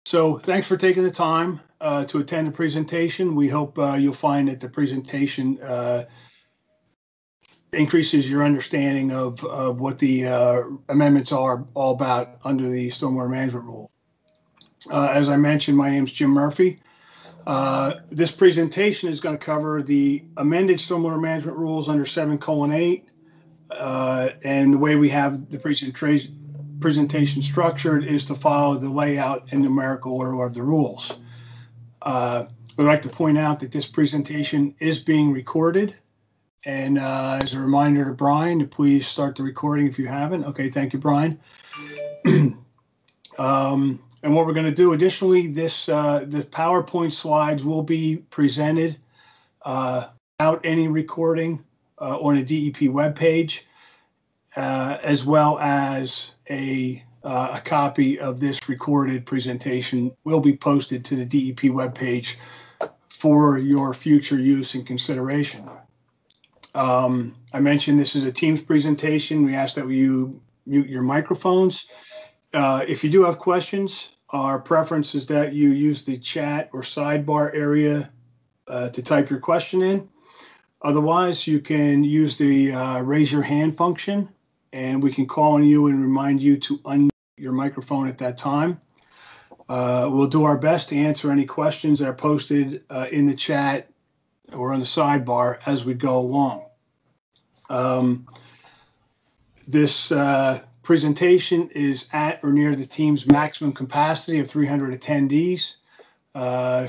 So thanks for taking the time to attend the presentation. We hope you'll find that the presentation increases your understanding of what the amendments are all about under the Stormwater Management Rule. As I mentioned, my name is Jim Murphy. This presentation is going to cover the amended Stormwater Management Rules under 7:8, and the way we have the presentation structured is to follow the layout and numerical order of the rules. We'd like to point out that this presentation is being recorded. And as a reminder to Brian, to please start the recording if you haven't. Okay, thank you, Brian. And what we're going to do additionally, the PowerPoint slides will be presented without any recording on a DEP webpage, as well as a copy of this recorded presentation will be posted to the DEP webpage for your future use and consideration. I mentioned this is a Teams presentation. We ask that you mute your microphones. If you do have questions, our preference is that you use the chat or sidebar area to type your question in. Otherwise, you can use the raise your hand function, and we can call on you and remind you to unmute your microphone at that time. We'll do our best to answer any questions that are posted in the chat or on the sidebar as we go along. This presentation is at or near the team's maximum capacity of 300 attendees.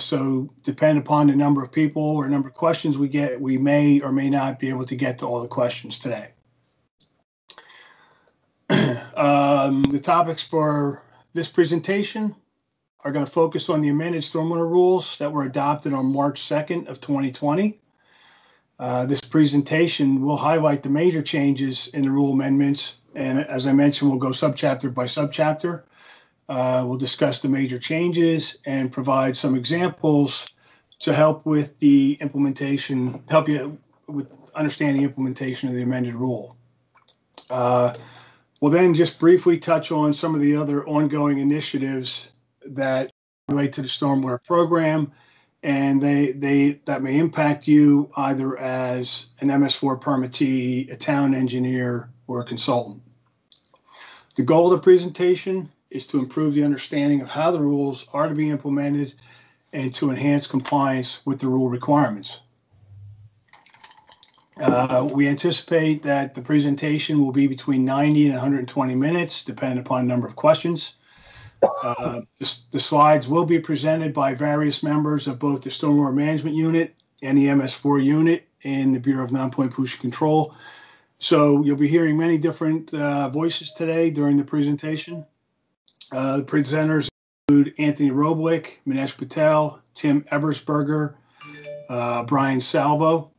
So depend upon the number of people or number of questions we get, we may or may not be able to get to all the questions today. The topics for this presentation are going to focus on the amended stormwater rules that were adopted on March 2nd of 2020. This presentation will highlight the major changes in the rule amendments, and as I mentioned, we'll go subchapter by subchapter. We'll discuss the major changes and provide some examples to help with the implementation, help you with understanding the implementation of the amended rule. We'll then just briefly touch on some of the other ongoing initiatives that relate to the stormwater program, and that may impact you either as an MS4 permittee, a town engineer, or a consultant. The goal of the presentation is to improve the understanding of how the rules are to be implemented and to enhance compliance with the rule requirements. We anticipate that the presentation will be between 90 and 120 minutes, depending upon the number of questions. The slides will be presented by various members of both the Stormwater Management Unit and the MS4 unit in the Bureau of Non-Point Pollution Control. So you'll be hearing many different voices today during the presentation. The presenters include Anthony Roblick, Manesh Patel, Tim Ebersberger, Brian Salvo,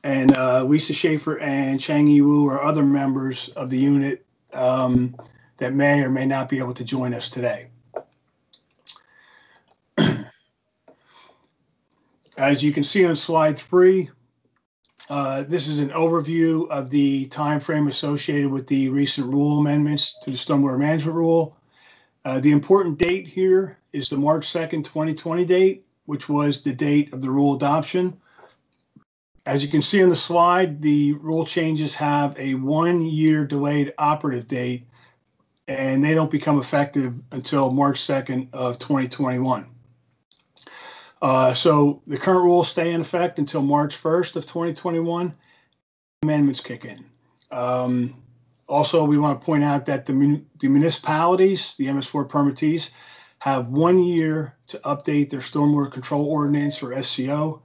and Lisa Schaefer and Chang-Yi Wu are other members of the unit that may or may not be able to join us today. As you can see on slide 3, this is an overview of the time frame associated with the recent rule amendments to the Stormwater Management Rule. The important date here is the March 2nd, 2020 date, which was the date of the rule adoption. As you can see on the slide, the rule changes have a 1-year delayed operative date, and they don't become effective until March 2nd of 2021. So the current rules stay in effect until March 1st of 2021. Amendments kick in. Also, we want to point out that the municipalities, the MS4 permittees, have 1 year to update their Stormwater Control Ordinance, or SCO,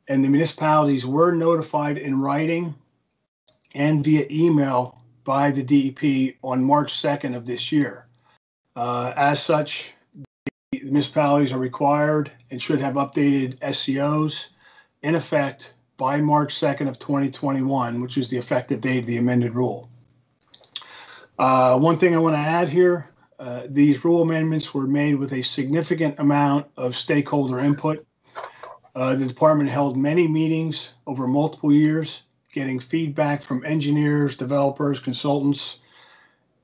and the municipalities were notified in writing and via email by the DEP on March 2nd of this year. As such, the municipalities are required and should have updated SCOs in effect by March 2nd of 2021, which is the effective date of the amended rule. One thing I want to add here, these rule amendments were made with a significant amount of stakeholder input. The department held many meetings over multiple years, getting feedback from engineers, developers, consultants,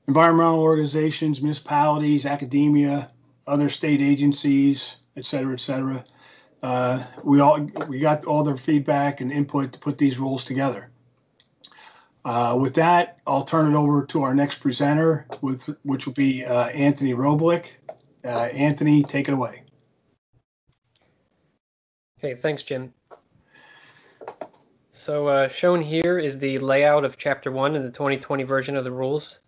environmental organizations, municipalities, academia, other state agencies, et cetera, et cetera. We got all their feedback and input to put these rules together. With that, I'll turn it over to our next presenter, which will be Anthony Roblick. Anthony, take it away. Okay, thanks, Jim. So shown here is the layout of Chapter 1 in the 2020 version of the rules.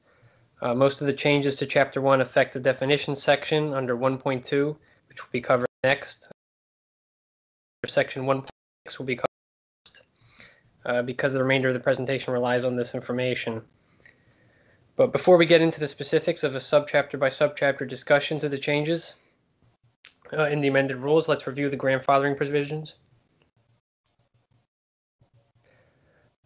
Most of the changes to Chapter 1 affect the definitions section under 1.2, which will be covered next. Section 1.6 will be covered next, because the remainder of the presentation relies on this information. But before we get into the specifics of a subchapter by subchapter discussion to the changes in the amended rules, let's review the grandfathering provisions.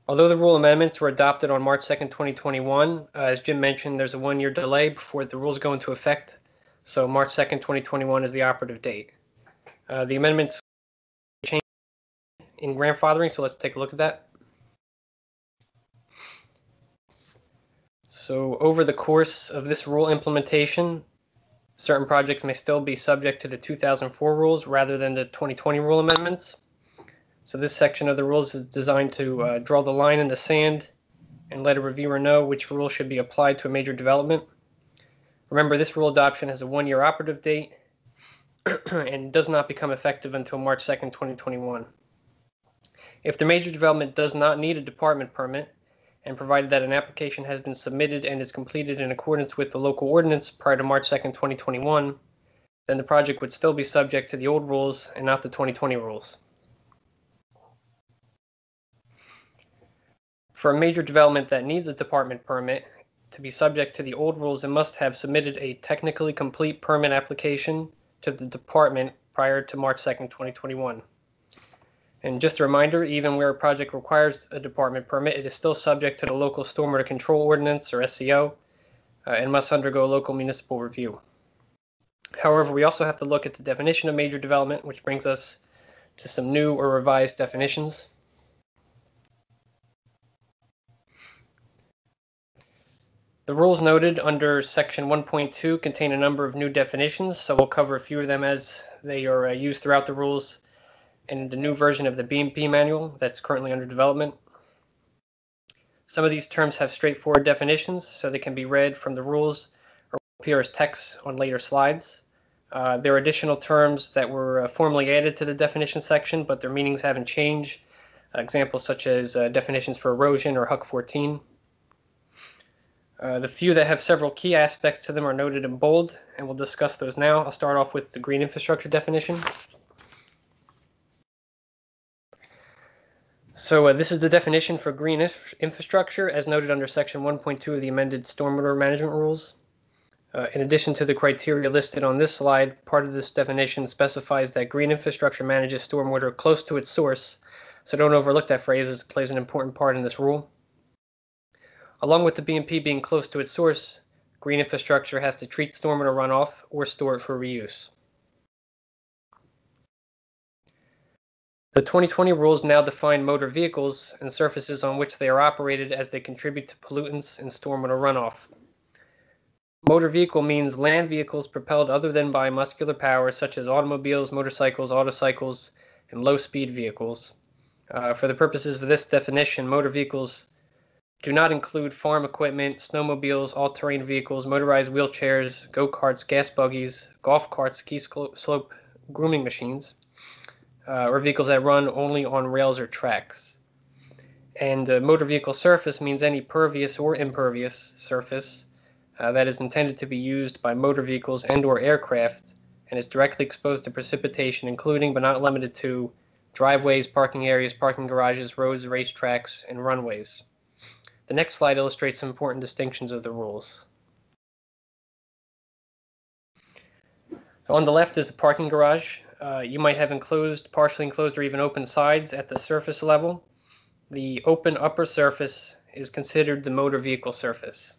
Although the rule amendments were adopted on March 2nd, 2021, as Jim mentioned, there's a one-year delay before the rules go into effect. So March 2nd, 2021 is the operative date. The amendments change in grandfathering, so let's take a look at that. So over the course of this rule implementation, certain projects may still be subject to the 2004 rules rather than the 2020 rule amendments. So this section of the rules is designed to draw the line in the sand and let a reviewer know which rule should be applied to a major development. Remember, this rule adoption has a one-year operative date and does not become effective until March 2nd, 2021. If the major development does not need a department permit, and provided that an application has been submitted and is completed in accordance with the local ordinance prior to March 2nd, 2021, then the project would still be subject to the old rules and not the 2020 rules. For a major development that needs a department permit to be subject to the old rules, it must have submitted a technically complete permit application to the department prior to March 2nd, 2021. And just a reminder, even where a project requires a department permit, it is still subject to the local Stormwater Control Ordinance, or SCO, and must undergo local municipal review. However, we also have to look at the definition of major development, which brings us to some new or revised definitions. The rules noted under section 1.2 contain a number of new definitions, so we'll cover a few of them as they are used throughout the rules and the new version of the B&P manual that's currently under development. Some of these terms have straightforward definitions, so they can be read from the rules or appear as text on later slides. There are additional terms that were formally added to the definition section, but their meanings haven't changed. Examples such as definitions for erosion or HUC 14. The few that have several key aspects to them are noted in bold, and we'll discuss those now. I'll start off with the green infrastructure definition. So this is the definition for green infrastructure as noted under section 1.2 of the amended stormwater management rules. In addition to the criteria listed on this slide, part of this definition specifies that green infrastructure manages stormwater close to its source, so don't overlook that phrase as it plays an important part in this rule. Along with the B&P being close to its source, green infrastructure has to treat stormwater runoff or store it for reuse. The 2020 rules now define motor vehicles and surfaces on which they are operated as they contribute to pollutants and stormwater runoff. Motor vehicle means land vehicles propelled other than by muscular power, such as automobiles, motorcycles, autocycles, and low-speed vehicles. For the purposes of this definition, motor vehicles do not include farm equipment, snowmobiles, all-terrain vehicles, motorized wheelchairs, go-karts, gas buggies, golf carts, ski slope grooming machines, or vehicles that run only on rails or tracks. And motor vehicle surface means any pervious or impervious surface that is intended to be used by motor vehicles and/or aircraft and is directly exposed to precipitation, including but not limited to driveways, parking areas, parking garages, roads, racetracks, and runways. The next slide illustrates some important distinctions of the rules. So on the left is a parking garage. You might have enclosed, partially enclosed, or even open sides at the surface level. The open upper surface is considered the motor vehicle surface.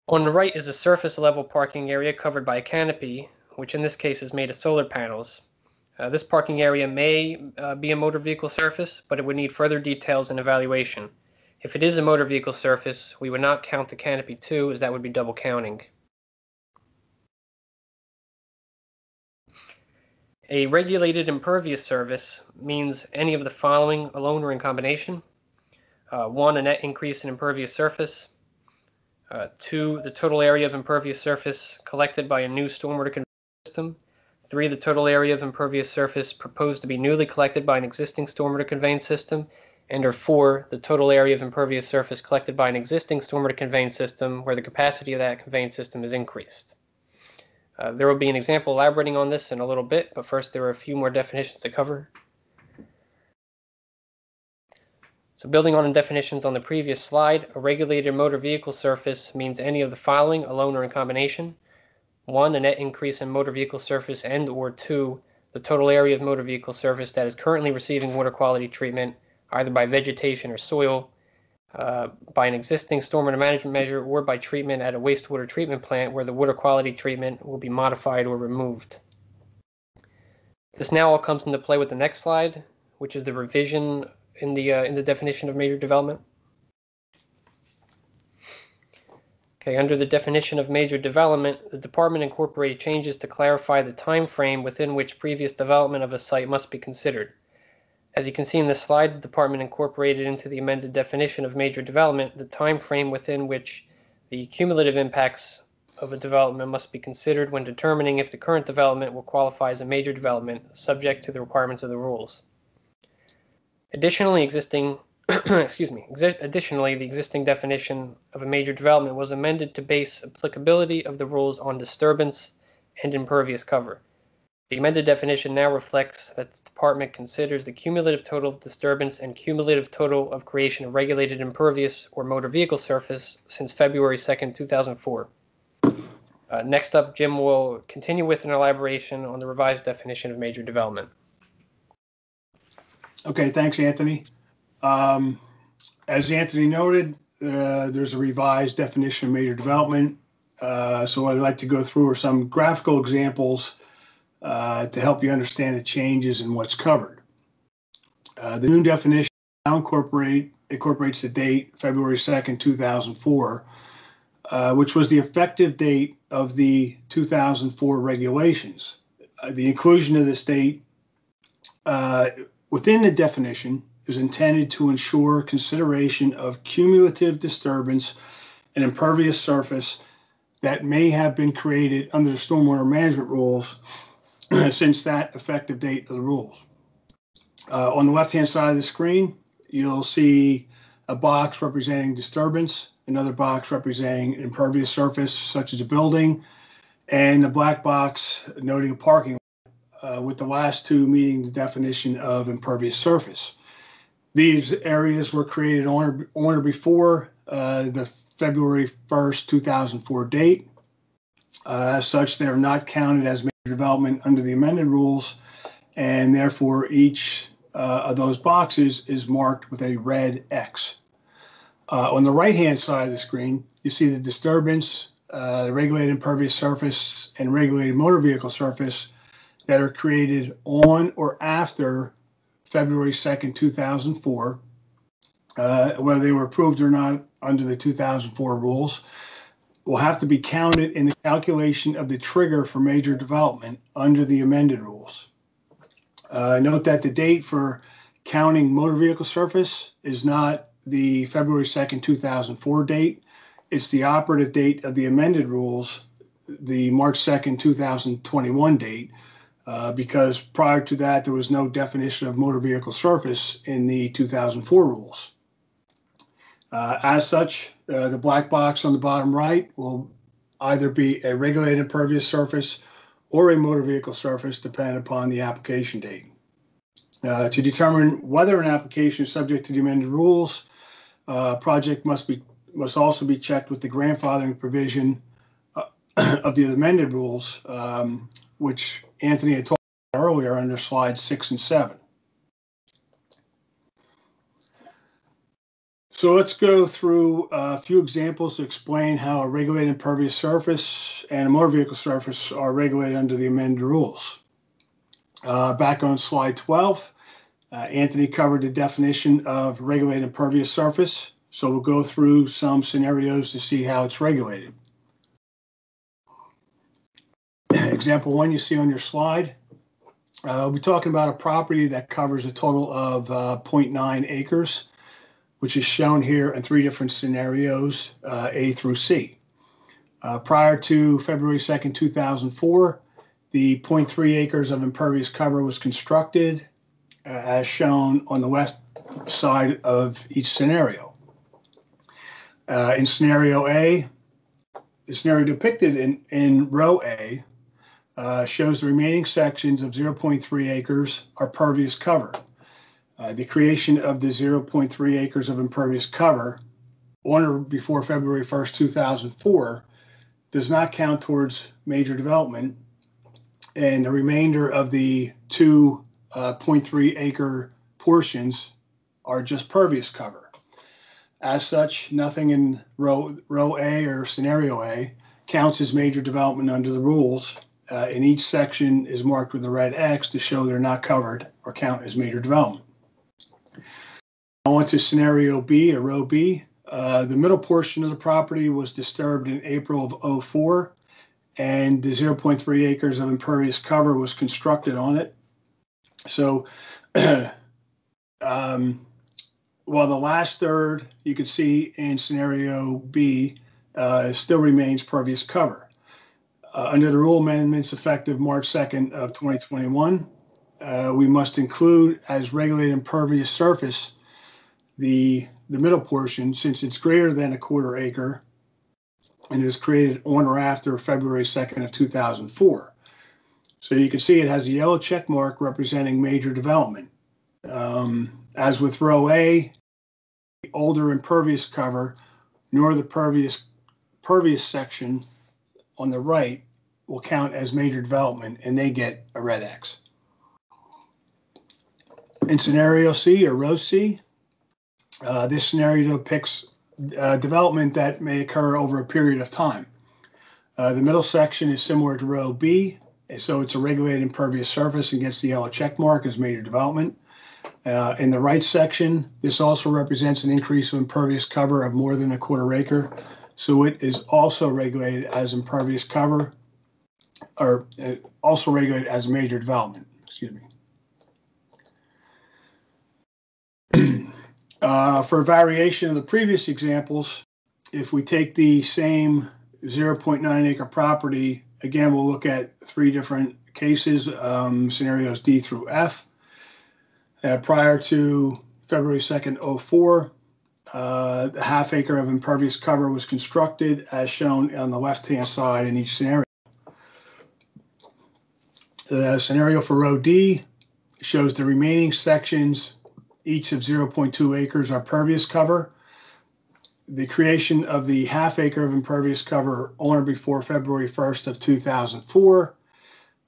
On the right is a surface level parking area covered by a canopy, which in this case is made of solar panels. This parking area may be a motor vehicle surface, but it would need further details and evaluation. If it is a motor vehicle surface, we would not count the canopy too, as that would be double counting. A regulated impervious surface means any of the following alone or in combination. 1, a net increase in impervious surface. 2, the total area of impervious surface collected by a new stormwater conveyance system. 3, the total area of impervious surface proposed to be newly collected by an existing stormwater conveyance system. And or 4, the total area of impervious surface collected by an existing stormwater conveyance system where the capacity of that conveyance system is increased. There will be an example elaborating on this in a little bit, but first there are a few more definitions to cover. So building on the definitions on the previous slide, a regulated motor vehicle surface means any of the following alone or in combination. 1, a net increase in motor vehicle surface, and or 2, the total area of motor vehicle surface that is currently receiving water quality treatment either by vegetation or soil, by an existing stormwater management measure, or by treatment at a wastewater treatment plant where the water quality treatment will be modified or removed. This now all comes into play with the next slide, which is the revision in the definition of major development. Okay, under the definition of major development, the department incorporated changes to clarify the time frame within which previous development of a site must be considered. As you can see in this slide, the department incorporated into the amended definition of major development the time frame within which the cumulative impacts of a development must be considered when determining if the current development will qualify as a major development subject to the requirements of the rules. Additionally, Additionally, the existing definition of a major development was amended to base applicability of the rules on disturbance and impervious cover. The amended definition now reflects that the department considers the cumulative total of disturbance and cumulative total of creation of regulated impervious or motor vehicle surface since February 2nd, 2004. Next up, Jim will continue with an elaboration on the revised definition of major development. Okay, thanks, Anthony. As Anthony noted, there's a revised definition of major development. So what I'd like to go through are some graphical examples to help you understand the changes and what's covered. The new definition now incorporates the date February 2nd, 2004, which was the effective date of the 2004 regulations. The inclusion of this date within the definition is intended to ensure consideration of cumulative disturbance and impervious surface that may have been created under the stormwater management rules since that effective date of the rules. On the left-hand side of the screen, you'll see a box representing disturbance, another box representing impervious surface, such as a building, and a black box noting a parking lot, with the last two meeting the definition of impervious surface. These areas were created on or before the February 1st, 2004 date. As such, they are not counted as major development under the amended rules, and therefore each of those boxes is marked with a red X. On the right-hand side of the screen, you see the disturbance, the regulated impervious surface, and regulated motor vehicle surface that are created on or after February 2nd, 2004, whether they were approved or not under the 2004 rules, will have to be counted in the calculation of the trigger for major development under the amended rules. Note that the date for counting motor vehicle surface is not the February 2nd, 2004 date. It's the operative date of the amended rules, the March 2nd, 2021 date, because prior to that, there was no definition of motor vehicle surface in the 2004 rules. As such, the black box on the bottom right will either be a regulated impervious surface or a motor vehicle surface, depending upon the application date. To determine whether an application is subject to the amended rules, project must also be checked with the grandfathering provision of the amended rules, which Anthony had talked about earlier under slides 6 and 7. So let's go through a few examples to explain how a regulated impervious surface and a motor vehicle surface are regulated under the amended rules. Back on slide 12, Anthony covered the definition of regulated impervious surface. So we'll go through some scenarios to see how it's regulated. Example 1 you see on your slide We're talking about a property that covers a total of 0.9 acres, which is shown here in three different scenarios, A through C. Prior to February 2nd, 2004, the 0.3 acres of impervious cover was constructed, as shown on the west side of each scenario. In scenario A, the scenario depicted in row A shows the remaining sections of 0.3 acres are pervious cover. The creation of the 0.3 acres of impervious cover on or before February 1st, 2004 does not count towards major development, and the remainder of the two 0.3 acre portions are just pervious cover. As such, nothing in row A or scenario A counts as major development under the rules, and each section is marked with a red X to show they're not covered or count as major development. On to scenario B or row B. The middle portion of the property was disturbed in April of 2004, and the 0.3 acres of impervious cover was constructed on it. So while the last third you can see in scenario B still remains pervious cover. Under the rule amendments effective March 2nd of 2021, we must include as regulated impervious surface the middle portion, since it's greater than a quarter acre and it was created on or after February 2nd of 2004. So you can see it has a yellow check mark representing major development. As with row A, the older impervious cover nor the pervious section on the right will count as major development, and they get a red X. In scenario C or row C, this scenario depicts development that may occur over a period of time. The middle section is similar to row B, so it's a regulated impervious surface and gets the yellow check mark as major development. In the right section, this also represents an increase of impervious cover of more than a quarter acre, so it is also regulated as impervious cover, or also regulated as major development. Excuse me. For a variation of the previous examples, if we take the same 0.9 acre property, again, we'll look at three different cases, scenarios D through F. Prior to February 2nd, 2004, the half acre of impervious cover was constructed as shown on the left-hand side in each scenario. The scenario for row D shows the remaining sections, each of 0.2 acres, are pervious cover. The creation of the half acre of impervious cover on or before February 1st of 2004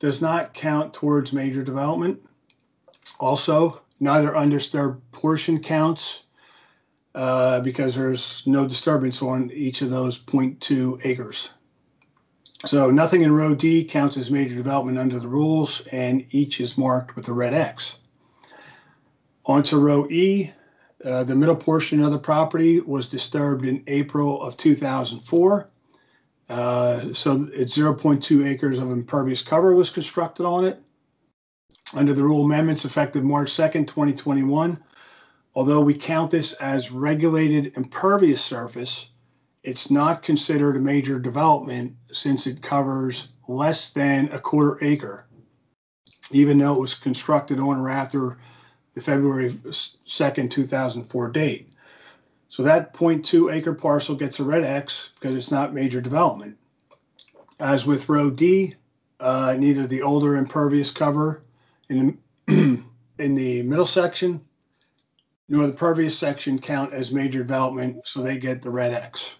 does not count towards major development. Also, neither undisturbed portion counts because there's no disturbance on each of those 0.2 acres. So nothing in row D counts as major development under the rules, and each is marked with a red X. On to row E. The middle portion of the property was disturbed in April of 2004. So it's 0.2 acres of impervious cover was constructed on it. Under the rule amendments effective March 2nd, 2021, although we count this as regulated impervious surface, it's not considered a major development since it covers less than a quarter acre, even though it was constructed on or after the February 2nd, 2004 date. So that 0.2 acre parcel gets a red X because it's not major development. As with row D, neither the older impervious cover in the middle section nor the pervious section count as major development, so they get the red X.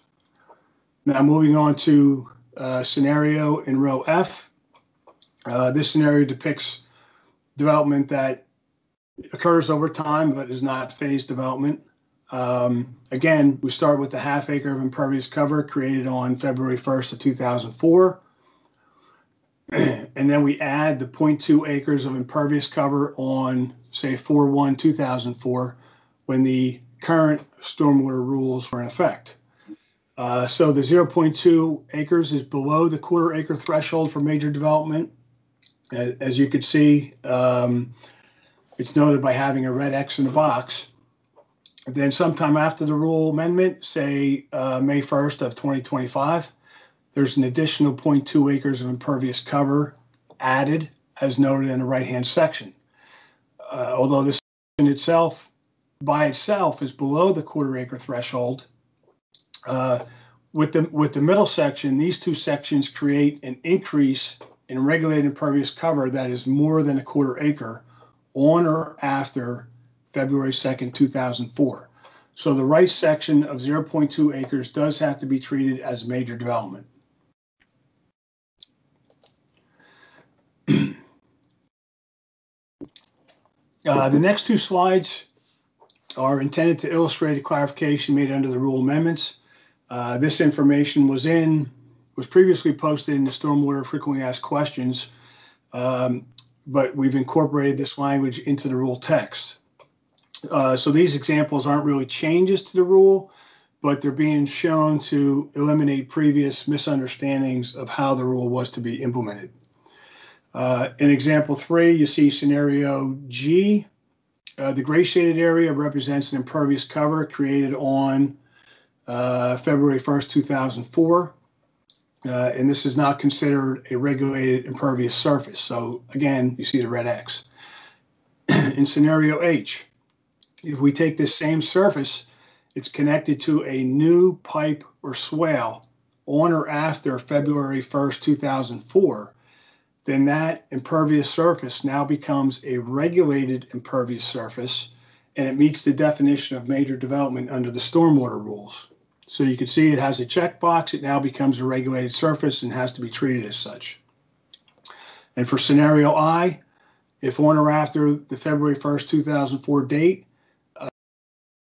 Now moving on to scenario in row F. This scenario depicts development that occurs over time but is not phased development. Again, we start with the half acre of impervious cover created on February 1st of 2004. And then we add the 0.2 acres of impervious cover on, say, 4/1/2004, when the current stormwater rules were in effect. So the 0.2 acres is below the quarter acre threshold for major development. As you can see, it's noted by having a red X in the box. Then sometime after the rule amendment, say May 1st of 2025, there's an additional 0.2 acres of impervious cover added, as noted in the right-hand section. Although this in itself, by itself, is below the quarter-acre threshold, with the middle section, these two sections create an increase in regulated impervious cover that is more than a quarter acre on or after February 2nd, 2004. So the right section of 0.2 acres does have to be treated as major development. The next two slides are intended to illustrate a clarification made under the rule amendments. This information was previously posted in the Stormwater Frequently Asked Questions, but we've incorporated this language into the rule text. So these examples aren't really changes to the rule, but they're being shown to eliminate previous misunderstandings of how the rule was to be implemented. In example 3, you see scenario G. The gray shaded area represents an impervious cover created on February 1st, 2004. And this is not considered a regulated impervious surface. So again, you see the red X. In scenario H, if we take this same surface, it's connected to a new pipe or swale on or after February 1st, 2004, then that impervious surface now becomes a regulated impervious surface, and it meets the definition of major development under the stormwater rules. So you can see it has a checkbox. It now becomes a regulated surface and has to be treated as such. And for scenario I, if on or after the February 1st, 2004 date,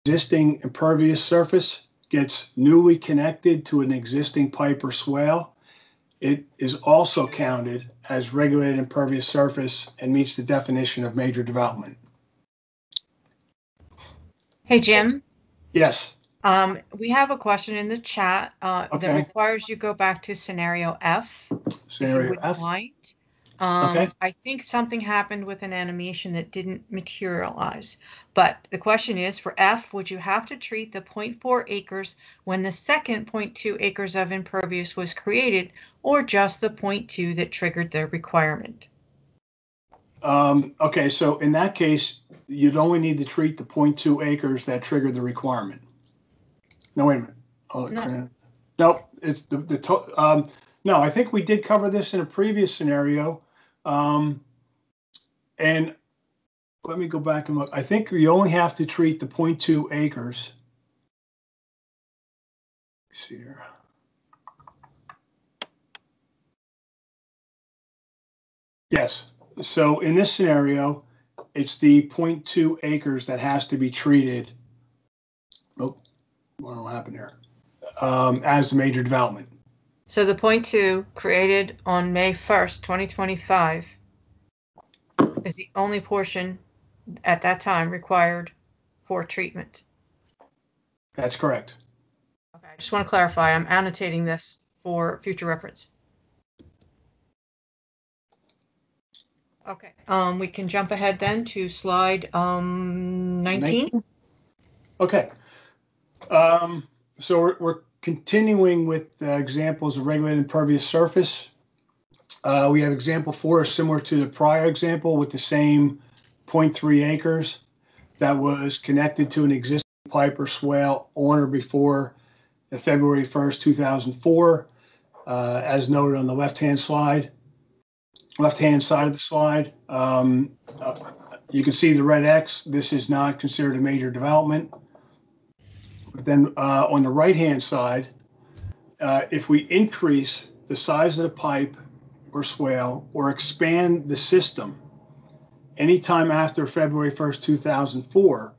existing impervious surface gets newly connected to an existing pipe or swale, it is also counted as regulated impervious surface and meets the definition of major development. Hey, Jim. Yes. We have a question in the chat that requires you go back to scenario F. Scenario F. Might. Okay. I think something happened with an animation that didn't materialize. But the question is, for F, would you have to treat the 0.4 acres when the second 0.2 acres of impervious was created, or just the 0.2 that triggered the requirement? Okay, so in that case, you'd only need to treat the 0.2 acres that triggered the requirement. No, wait a minute. Oh, no, it's no, I think we did cover this in a previous scenario. And let me go back and look. I think you only have to treat the 0.2 acres. Let's see here. Yes. So in this scenario, it's the 0.2 acres that has to be treated. Oh, what will happen here? As a major development. So the 0.2 created on May 1st, 2025 is the only portion at that time required for treatment. That's correct. Okay, I just want to clarify. I'm annotating this for future reference. Okay, we can jump ahead then to slide 19. Okay. So we're continuing with examples of regulated impervious surface. We have example 4 similar to the prior example with the same 0.3 acres that was connected to an existing pipe or swale on or before February 1st, 2004, as noted on the left-hand side of the slide. You can see the red X. This is not considered a major development. But then on the right-hand side, if we increase the size of the pipe or swale or expand the system anytime after February 1st, 2004,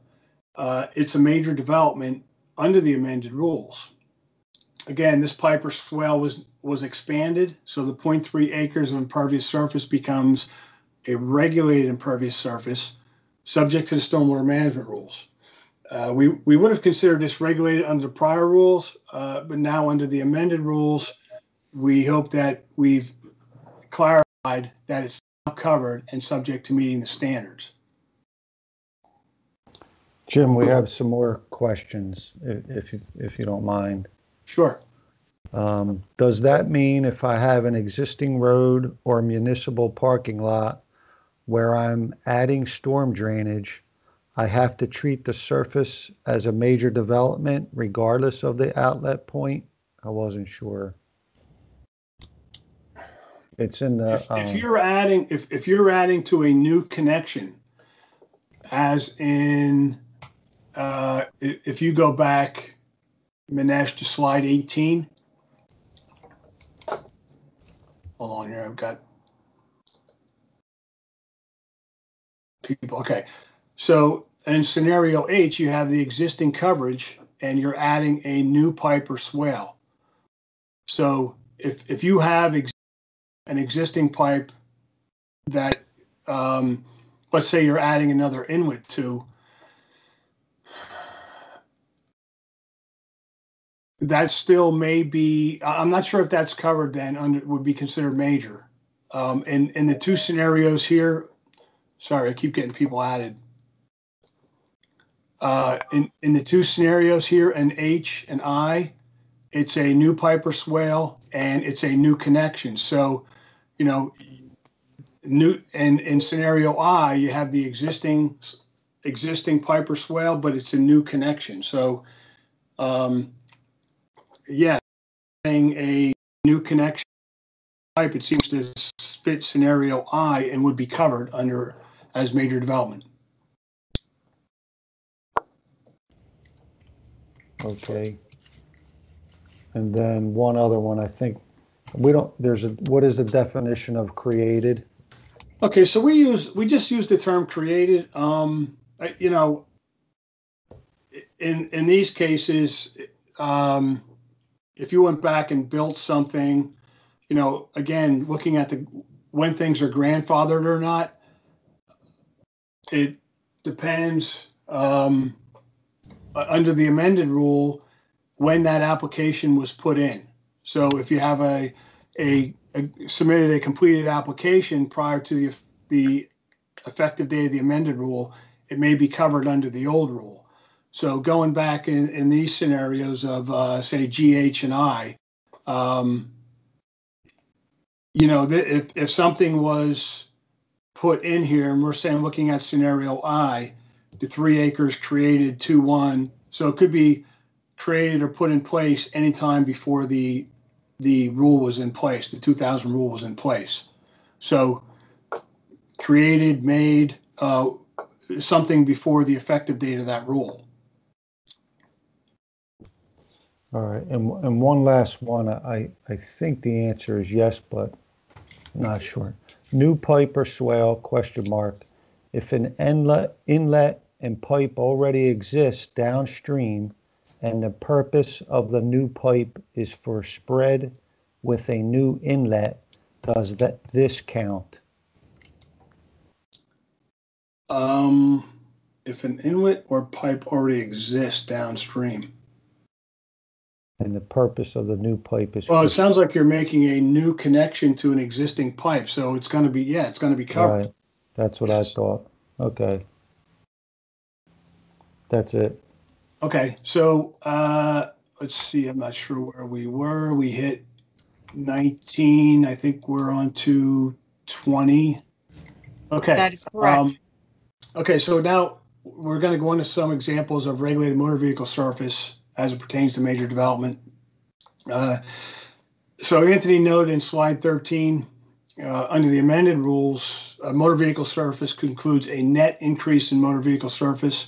it's a major development under the amended rules. Again, this pipe or swale was expanded, so the 0.3 acres of impervious surface becomes a regulated impervious surface subject to the stormwater management rules. We would have considered this regulated under the prior rules, but now under the amended rules, we hope that we've clarified that is not covered and subject to meeting the standards. Jim, we have some more questions, if you don't mind. Sure. Does that mean if I have an existing road or municipal parking lot where I'm adding storm drainage, I have to treat the surface as a major development regardless of the outlet point? I wasn't sure. It's in the if you're adding if you're adding to a new connection, as in if you go back, Manesh, to slide 18. Hold on here, I've got people. Okay, so in scenario H, you have the existing coverage and you're adding a new pipe or swale. So if you have an existing pipe that, let's say you're adding another inlet to, that still may be, I'm not sure if that's covered then, would be considered major. In the two scenarios here, sorry, I keep getting people added. In the two scenarios here, in H and I, it's a new pipe or swale and it's a new connection. So, you know, in scenario I, you have the existing pipe or swale, but it's a new connection. So, yeah, having a new connection pipe, it seems to fit scenario I and would be covered under as major development. Okay. And then one other one, I think we don't, what is the definition of created? Okay, so we just use the term created. You know, in these cases, if you went back and built something, you know, again, looking at when things are grandfathered or not, it depends under the amended rule when that application was put in. So if you have submitted a completed application prior to the effective date of the amended rule, it may be covered under the old rule. So going back in these scenarios of say GH and I, you know, if something was put in here, and we're saying looking at scenario I, the 3 acres created 2-1, so it could be created or put in place anytime before the rule was in place, the 2000 rule was in place. So created, made, something before the effective date of that rule. All right, and one last one, I think the answer is yes, but not sure. New pipe or swale, question mark. If an inlet and pipe already exists downstream and the purpose of the new pipe is for spread with a new inlet, does this count? If an inlet or pipe already exists downstream. And the purpose of the new pipe is. Well, it sounds like you're making a new connection to an existing pipe, so it's going to be, yeah, it's going to be covered. Right. That's what I thought. Okay. That's it. Okay, so let's see. I'm not sure where we were. We hit 19. I think we're on to 20. Okay. That is correct. Okay, so now we're going to go into some examples of regulated motor vehicle surface as it pertains to major development. So Anthony noted in slide 13, under the amended rules, motor vehicle surface concludes a net increase in motor vehicle surface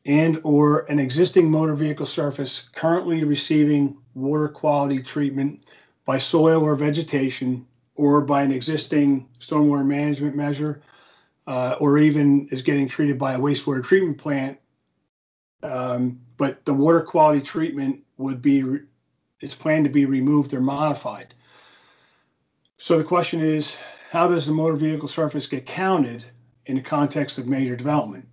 and or an existing motor vehicle surface currently receiving water quality treatment by soil or vegetation or by an existing stormwater management measure, or even is getting treated by a wastewater treatment plant. But the water quality treatment would be, it's planned to be removed or modified. So the question is, how does the motor vehicle surface get counted in the context of major development?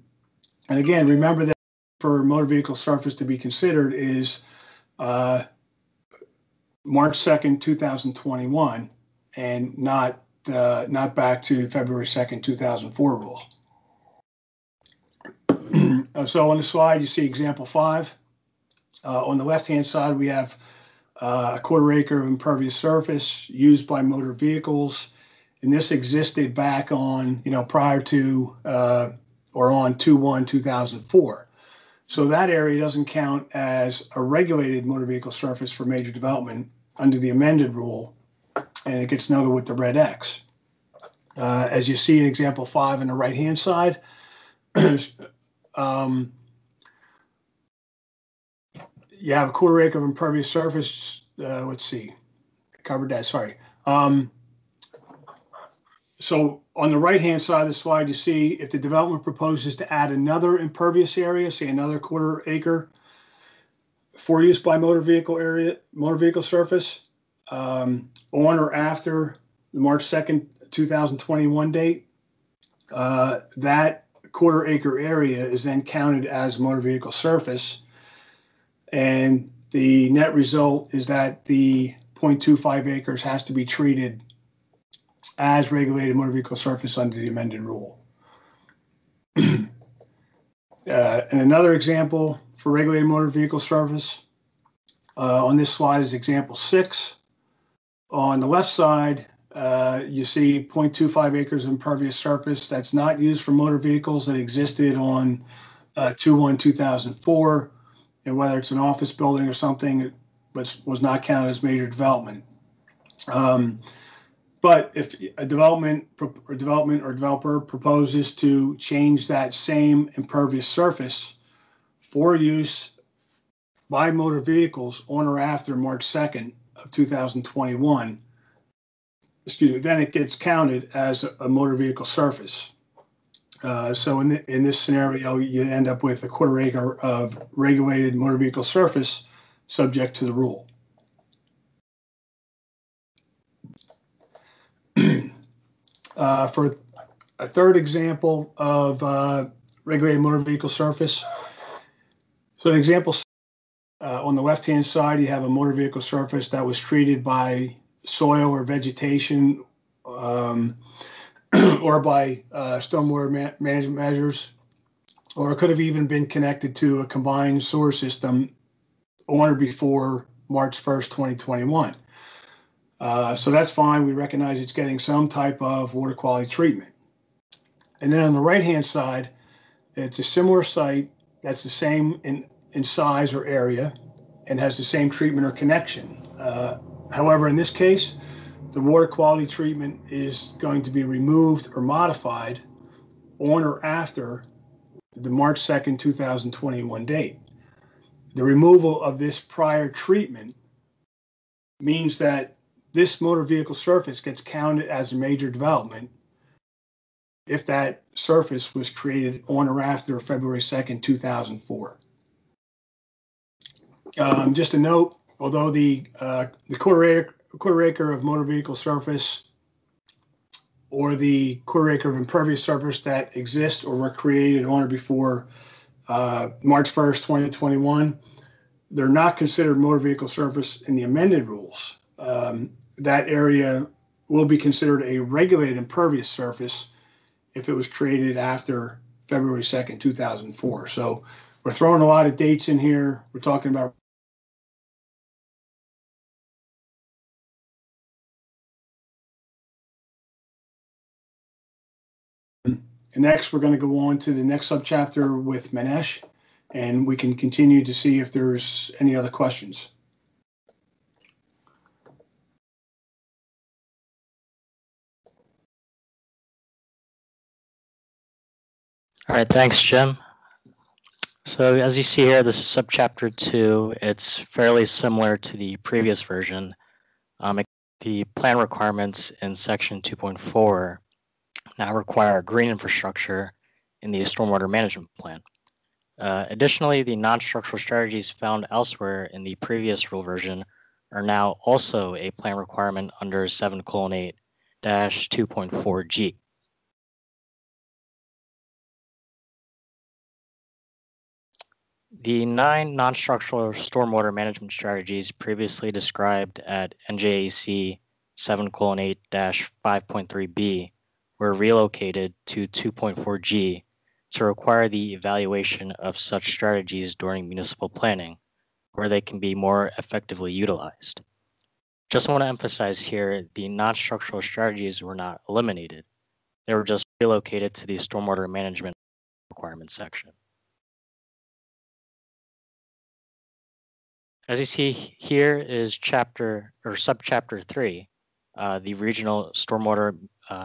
And again, remember that for motor vehicle surface to be considered is March 2nd, 2021, and not not back to February 2nd, 2004 rule. So on the slide, you see example 5. On the left-hand side, we have a 1/4 acre of impervious surface used by motor vehicles. And this existed back on, prior to or on 2/1/2004. So that area doesn't count as a regulated motor vehicle surface for major development under the amended rule, and it gets noted with the red X. As you see in example 5 on the right-hand side, you have a 1/4 acre of impervious surface. Let's see, I covered that, sorry. So on the right-hand side of the slide, you see if the development proposes to add another impervious area, say another 1/4 acre for use by motor vehicle surface, on or after the March 2nd, 2021 date, that 1/4 acre area is then counted as motor vehicle surface. And the net result is that the 0.25 acres has to be treated as regulated motor vehicle surface under the amended rule. And another example for regulated motor vehicle surface on this slide is example 6. On the left side, you see 0.25 acres of impervious surface that's not used for motor vehicles that existed on 2/1/2004, and whether it's an office building or something, which was not counted as major development. But if a development or developer proposes to change that same impervious surface for use by motor vehicles on or after March 2nd of 2021, then it gets counted as a motor vehicle surface. So in this scenario, you end up with a 1/4 acre of regulated motor vehicle surface subject to the rule. For a third example of regulated motor vehicle surface, so an example on the left-hand side, you have a motor vehicle surface that was treated by soil or vegetation or by stormwater management measures, or it could have even been connected to a combined sewer system on or before March 1st, 2021. So that's fine. We recognize it's getting some type of water quality treatment. And then on the right-hand side, it's a similar site that's the same in size or area and has the same treatment or connection. However, in this case, the water quality treatment is going to be removed or modified on or after the March 2nd, 2021 date. The removal of this prior treatment means that this motor vehicle surface gets counted as a major development if that surface was created on or after February 2nd, 2004. Just a note, although the 1/4 acre of motor vehicle surface or the 1/4 acre of impervious surface that exists or were created on or before March 1st, 2021, they're not considered motor vehicle surface in the amended rules. That area will be considered a regulated impervious surface if it was created after February 2nd, 2004. So we're throwing a lot of dates in here. We're talking about and next, we're going to go on to the next subchapter with Manesh, and we can continue to see if there's any other questions. All right, thanks, Jim. So as you see here, this is subchapter 2. It's fairly similar to the previous version. The plan requirements in section 2.4 now require green infrastructure in the stormwater management plan. Additionally, the non-structural strategies found elsewhere in the previous rule version are now also a plan requirement under 7:8-2.4G. The 9 non-structural stormwater management strategies previously described at NJAC 7:8-5.3b were relocated to 2.4g to require the evaluation of such strategies during municipal planning, where they can be more effectively utilized. Just want to emphasize here, the non-structural strategies were not eliminated. They were just relocated to the stormwater management requirements section. As you see here is subchapter 3, the regional stormwater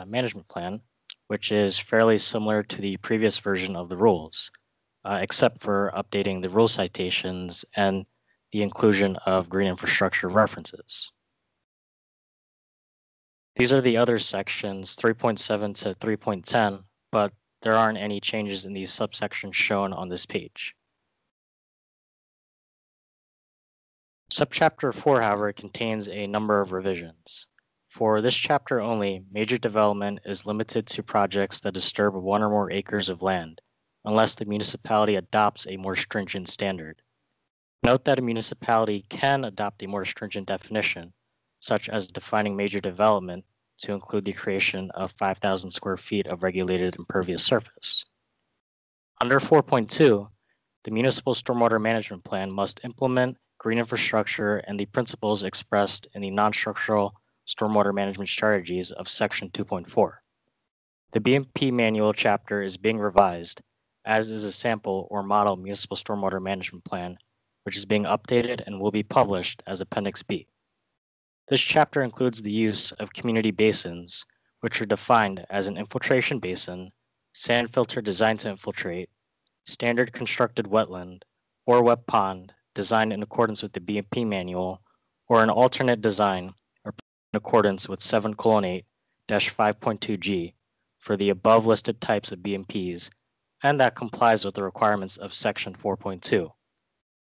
management plan, which is fairly similar to the previous version of the rules, except for updating the rule citations and the inclusion of green infrastructure references. These are the other sections, 3.7 to 3.10, but there aren't any changes in these subsections shown on this page. Subchapter 4, however, contains a number of revisions. For this chapter only, major development is limited to projects that disturb 1 or more acres of land, unless the municipality adopts a more stringent standard. Note that a municipality can adopt a more stringent definition, such as defining major development to include the creation of 5,000 square feet of regulated impervious surface. Under 4.2, the municipal stormwater management plan must implement green infrastructure and the principles expressed in the non-structural stormwater management strategies of Section 2.4. The BMP manual chapter is being revised, as is a sample or model municipal stormwater management plan, which is being updated and will be published as Appendix B. This chapter includes the use of community basins, which are defined as an infiltration basin, sand filter designed to infiltrate, standard constructed wetland, or wet pond designed in accordance with the BMP manual, or an alternate design or in accordance with 7:8-5.2g for the above listed types of BMPs, and that complies with the requirements of Section 4.2.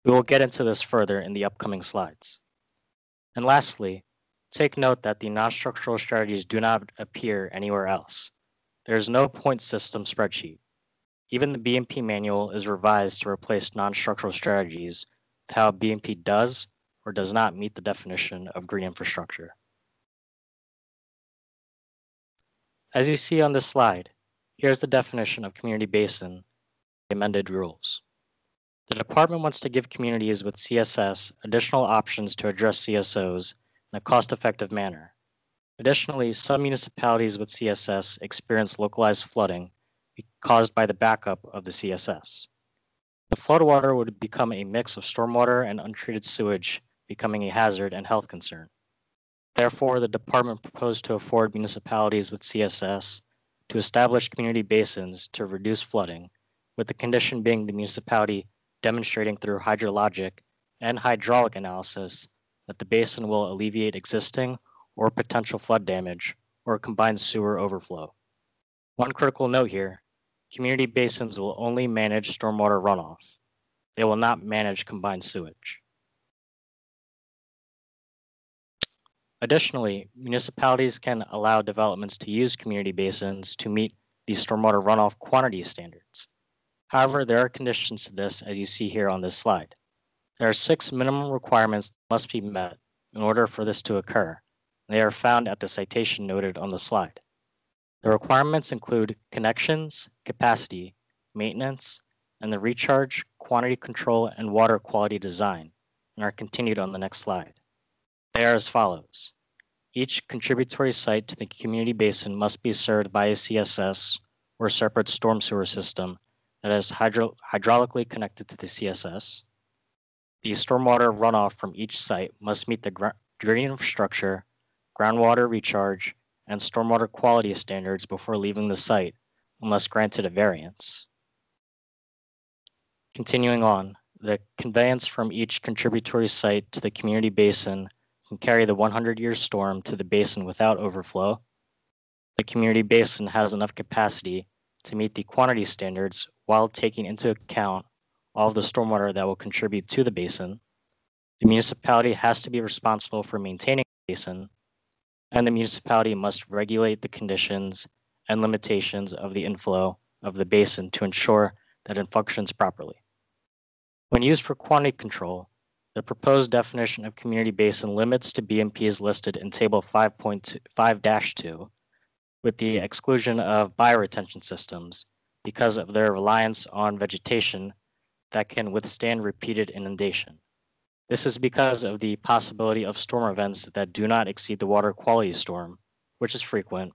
We will get into this further in the upcoming slides. And lastly, take note that the non-structural strategies do not appear anywhere else. There is no point system spreadsheet. Even the BMP manual is revised to replace non-structural strategies with how BMP does or does not meet the definition of green infrastructure. As you see on this slide, here's the definition of community basin, the amended rules. The department wants to give communities with CSS additional options to address CSOs in a cost-effective manner. Additionally, some municipalities with CSS experience localized flooding caused by the backup of the CSS. The floodwater would become a mix of stormwater and untreated sewage, becoming a hazard and health concern. Therefore, the department proposed to afford municipalities with CSS to establish community basins to reduce flooding, with the condition being the municipality demonstrating through hydrologic and hydraulic analysis that the basin will alleviate existing or potential flood damage or combined sewer overflow. One critical note here, community basins will only manage stormwater runoff. They will not manage combined sewage. Additionally, municipalities can allow developments to use community basins to meet the stormwater runoff quantity standards. However, there are conditions to this, as you see here on this slide. There are 6 minimum requirements that must be met in order for this to occur. They are found at the citation noted on the slide. The requirements include connections, capacity, maintenance, and the recharge, quantity control, and water quality design, and are continued on the next slide. They are as follows. Each contributory site to the community basin must be served by a CSS or separate storm sewer system that is hydraulically connected to the CSS. The stormwater runoff from each site must meet the green infrastructure, groundwater recharge, and stormwater quality standards before leaving the site, unless granted a variance. Continuing on, the conveyance from each contributory site to the community basin can carry the 100-year storm to the basin without overflow. The community basin has enough capacity to meet the quantity standards while taking into account all of the stormwater that will contribute to the basin. The municipality has to be responsible for maintaining the basin, and the municipality must regulate the conditions and limitations of the inflow of the basin to ensure that it functions properly. When used for quantity control, The proposed definition of community basin limits to BMPs listed in Table 5.5-2 with the exclusion of bioretention systems because of their reliance on vegetation that can withstand repeated inundation. This is because of the possibility of storm events that do not exceed the water quality storm, which is frequent,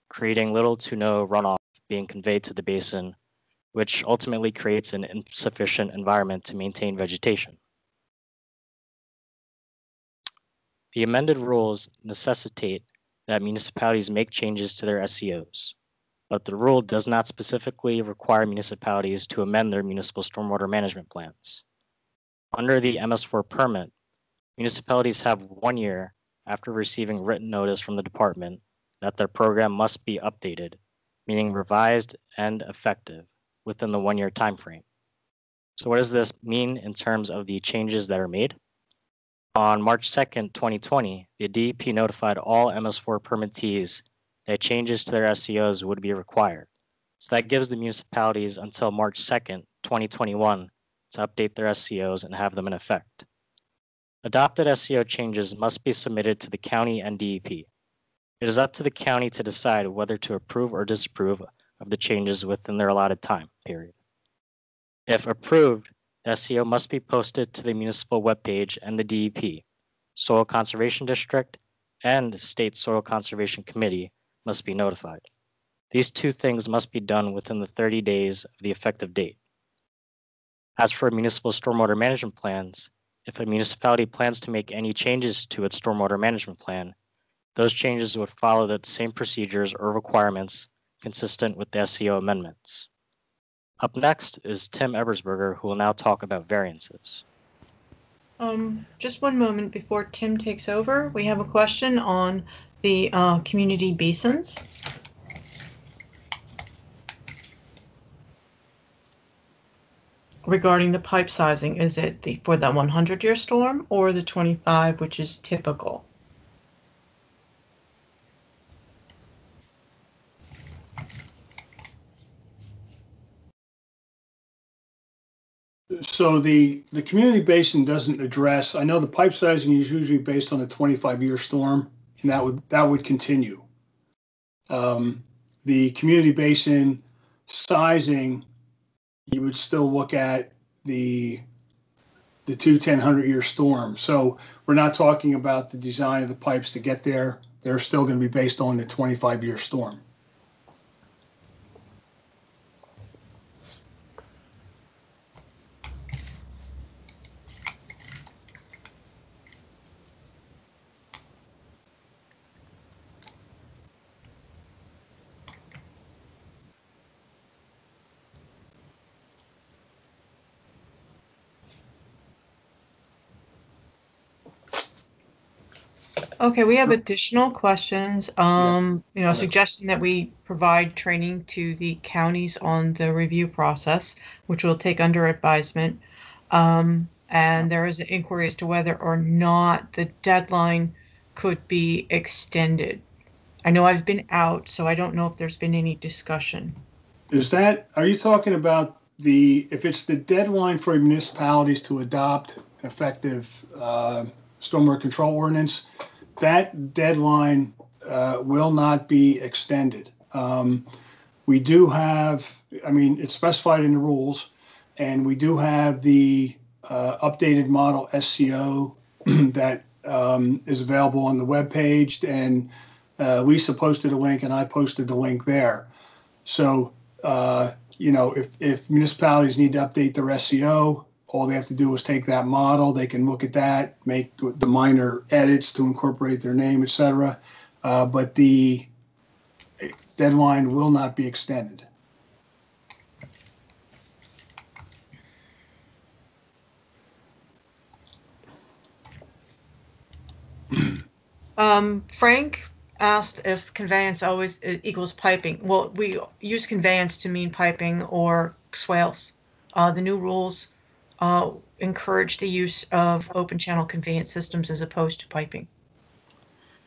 creating little to no runoff being conveyed to the basin, which ultimately creates an insufficient environment to maintain vegetation. The amended rules necessitate that municipalities make changes to their SCOs, but the rule does not specifically require municipalities to amend their municipal stormwater management plans. Under the MS4 permit, municipalities have 1 year after receiving written notice from the department that their program must be updated, meaning revised and effective within the 1 year time frame. So what does this mean in terms of the changes that are made? On March 2nd, 2020, the DEP notified all MS4 permittees that changes to their SCOs would be required. So that gives the municipalities until March 2nd, 2021 to update their SCOs and have them in effect. Adopted SCO changes must be submitted to the county and DEP. It is up to the county to decide whether to approve or disapprove of the changes within their allotted time period. If approved, the SCO must be posted to the municipal webpage, and the DEP, Soil Conservation District, and State Soil Conservation Committee must be notified. These two things must be done within the 30 days of the effective date. As for municipal stormwater management plans, if a municipality plans to make any changes to its stormwater management plan, those changes would follow the same procedures or requirements consistent with the SCO amendments. Up next is Tim Ebersberger, who will now talk about variances. Just one moment before Tim takes over. We have a question on the community basins. Regarding the pipe sizing, is it for the 100-year storm or the 25, which is typical? So the community basin doesn't address, I know the pipe sizing is usually based on a 25-year storm, and that would continue. The community basin sizing, you would still look at the two 100-year storms. So we're not talking about the design of the pipes to get there. They're still going to be based on the 25-year storm. Okay, we have additional questions. Suggesting that we provide training to the counties on the review process, which we'll take under advisement. And there is an inquiry as to whether or not the deadline could be extended. I know I've been out, so I don't know if there's been any discussion. Are you talking about if it's the deadline for municipalities to adopt an effective stormwater control ordinance, that deadline will not be extended. We do have, it's specified in the rules, and we do have the updated model SCO that is available on the webpage, and Lisa posted a link and I posted the link there. So, if municipalities need to update their SCO, all they have to do is take that model. They can look at that, make the minor edits to incorporate their name, etc. But the deadline will not be extended. Frank asked if conveyance always equals piping. Well, we use conveyance to mean piping or swales. The new rules encourage the use of open channel conveyance systems as opposed to piping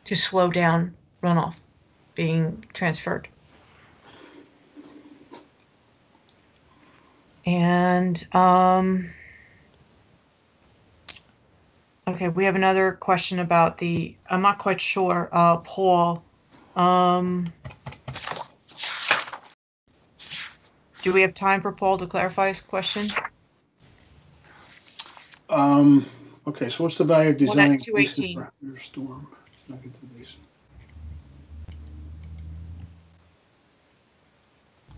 to slow down runoff being transferred. And Okay, we have another question about the, I'm not quite sure, Paul. Do we have time for Paul to clarify his question? Okay, so what's the value of Well, that designing 218. for your storm? Back into the basin.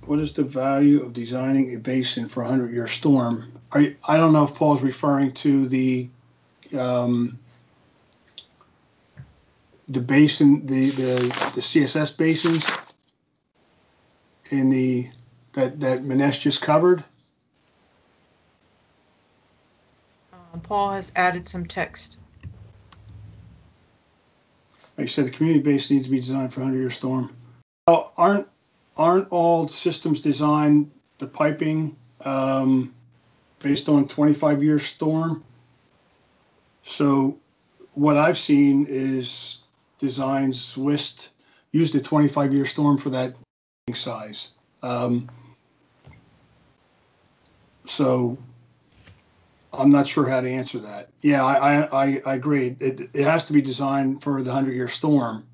What is the value of designing a basin for a 100-year storm? I don't know if Paul's referring to the basin, the CSS basins in that Manesh just covered. Paul has added some text. Like you said, the community basin needs to be designed for a 100-year storm. Well, aren't all systems designed, the piping, based on 25-year storm? So what I've seen is designs used a 25-year storm for that size. So I'm not sure how to answer that. Yeah, I agree. It has to be designed for the 100-year storm.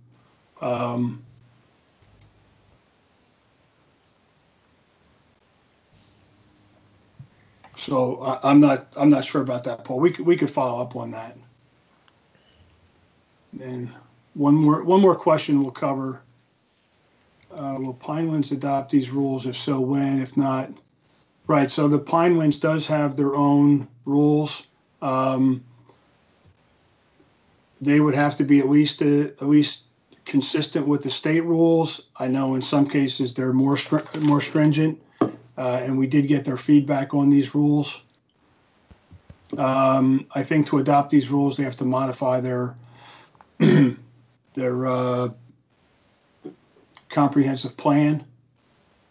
So I'm not sure about that, Paul. We could follow up on that. And one more question we'll cover. Will Pinelands adopt these rules? If so, when? If not, right. So the Pinelands does have their own rules. They would have to be at least consistent with the state rules. I know in some cases they're more stringent, and we did get their feedback on these rules. I think to adopt these rules, they have to modify their comprehensive plan.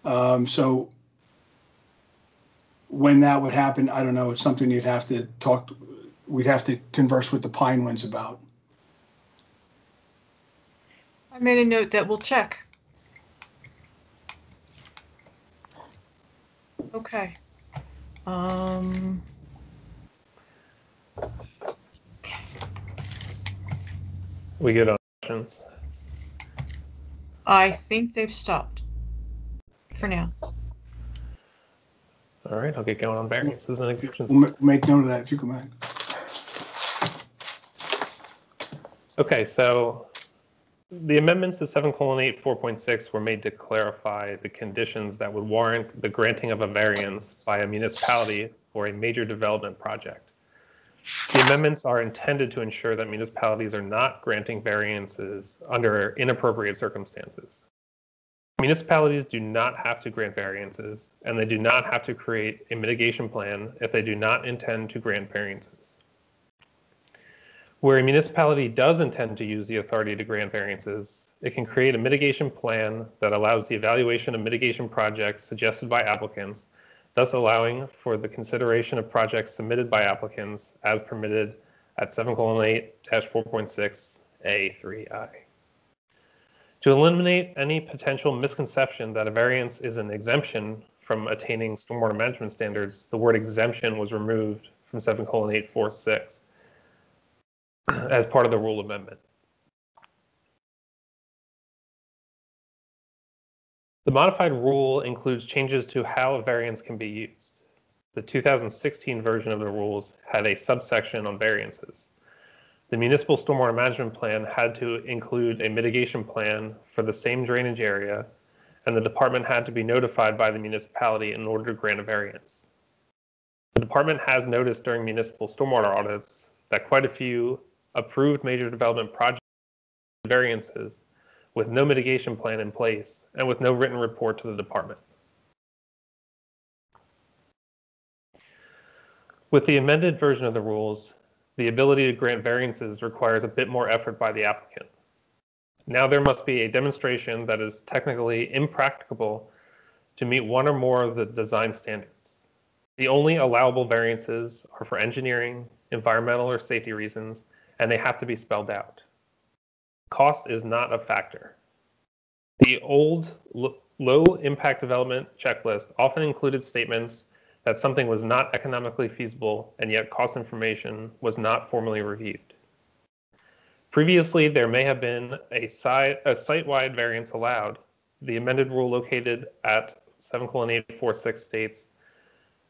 So when that would happen, I don't know. It's something we'd have to converse with the Pinelands about. I made a note that we'll check. Okay. We good on questions? I think they've stopped for now. All right, I'll get going on variances and exemptions. We'll make note of that if you come back. Okay, so the amendments to 7:8 4.6 were made to clarify the conditions that would warrant the granting of a variance by a municipality for a major development project. The amendments are intended to ensure that municipalities are not granting variances under inappropriate circumstances. Municipalities do not have to grant variances, and they do not have to create a mitigation plan if they do not intend to grant variances. Where a municipality does intend to use the authority to grant variances, it can create a mitigation plan that allows the evaluation of mitigation projects suggested by applicants, thus allowing for the consideration of projects submitted by applicants as permitted at 7:8-4.6A3I. To eliminate any potential misconception that a variance is an exemption from attaining stormwater management standards, the word exemption was removed from 7:846 as part of the rule amendment. The modified rule includes changes to how a variance can be used. The 2016 version of the rules had a subsection on variances. The municipal stormwater management plan had to include a mitigation plan for the same drainage area, and the department had to be notified by the municipality in order to grant a variance. The department has noticed during municipal stormwater audits that quite a few approved major development project variances with no mitigation plan in place and with no written report to the department. With the amended version of the rules, the ability to grant variances requires a bit more effort by the applicant. Now there must be a demonstration that is technically impracticable to meet one or more of the design standards. The only allowable variances are for engineering, environmental, or safety reasons, and they have to be spelled out. Cost is not a factor. The old low impact development checklist often included statements that something was not economically feasible and yet cost information was not formally reviewed. Previously, there may have been a site-wide variance allowed. The amended rule located at 7:846 states,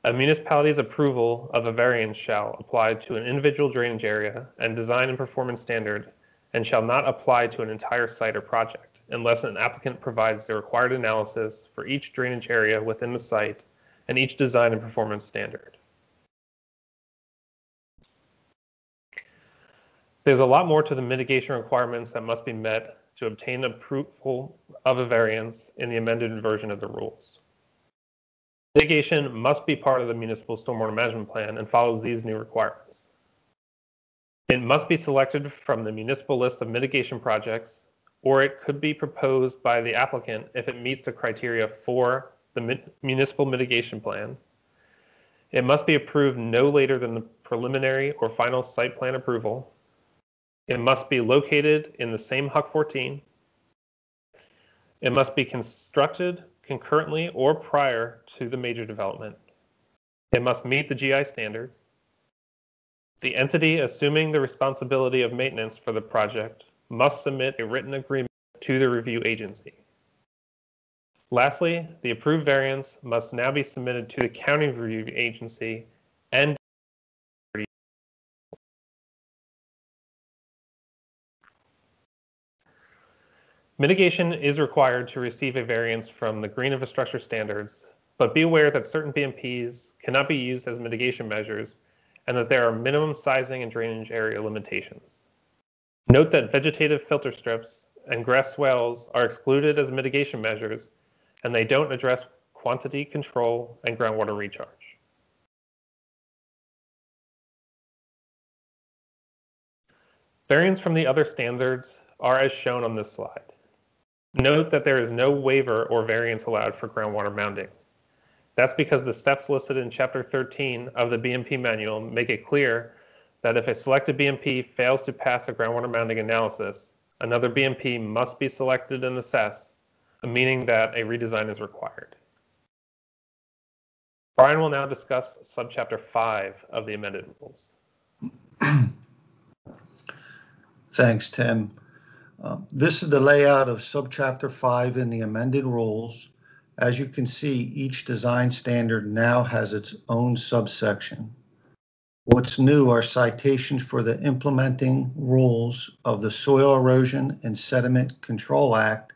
a municipality's approval of a variance shall apply to an individual drainage area and design and performance standard and shall not apply to an entire site or project unless an applicant provides the required analysis for each drainage area within the site and each design and performance standard. There's a lot more to the mitigation requirements that must be met to obtain approval of a variance in the amended version of the rules. Mitigation must be part of the municipal stormwater management plan and follows these new requirements. It must be selected from the municipal list of mitigation projects, or it could be proposed by the applicant if it meets the criteria for the municipal mitigation plan. It must be approved no later than the preliminary or final site plan approval. It must be located in the same HUC 14. It must be constructed concurrently or prior to the major development. It must meet the GI standards. The entity assuming the responsibility of maintenance for the project must submit a written agreement to the review agency. Lastly, the approved variance must now be submitted to the county review agency and mitigation is required to receive a variance from the green infrastructure standards, but be aware that certain BMPs cannot be used as mitigation measures and that there are minimum sizing and drainage area limitations. Note that vegetative filter strips and grass swales are excluded as mitigation measures, and they don't address quantity control and groundwater recharge. Variants from the other standards are as shown on this slide. Note that there is no waiver or variance allowed for groundwater mounding. That's because the steps listed in Chapter 13 of the BMP manual make it clear that if a selected BMP fails to pass a groundwater mounding analysis, another BMP must be selected and assessed, meaning that a redesign is required. Brian will now discuss Subchapter 5 of the amended rules. Thanks, Tim. This is the layout of Subchapter 5 in the amended rules. As you can see, each design standard now has its own subsection. What's new are citations for the implementing rules of the Soil Erosion and Sediment Control Act,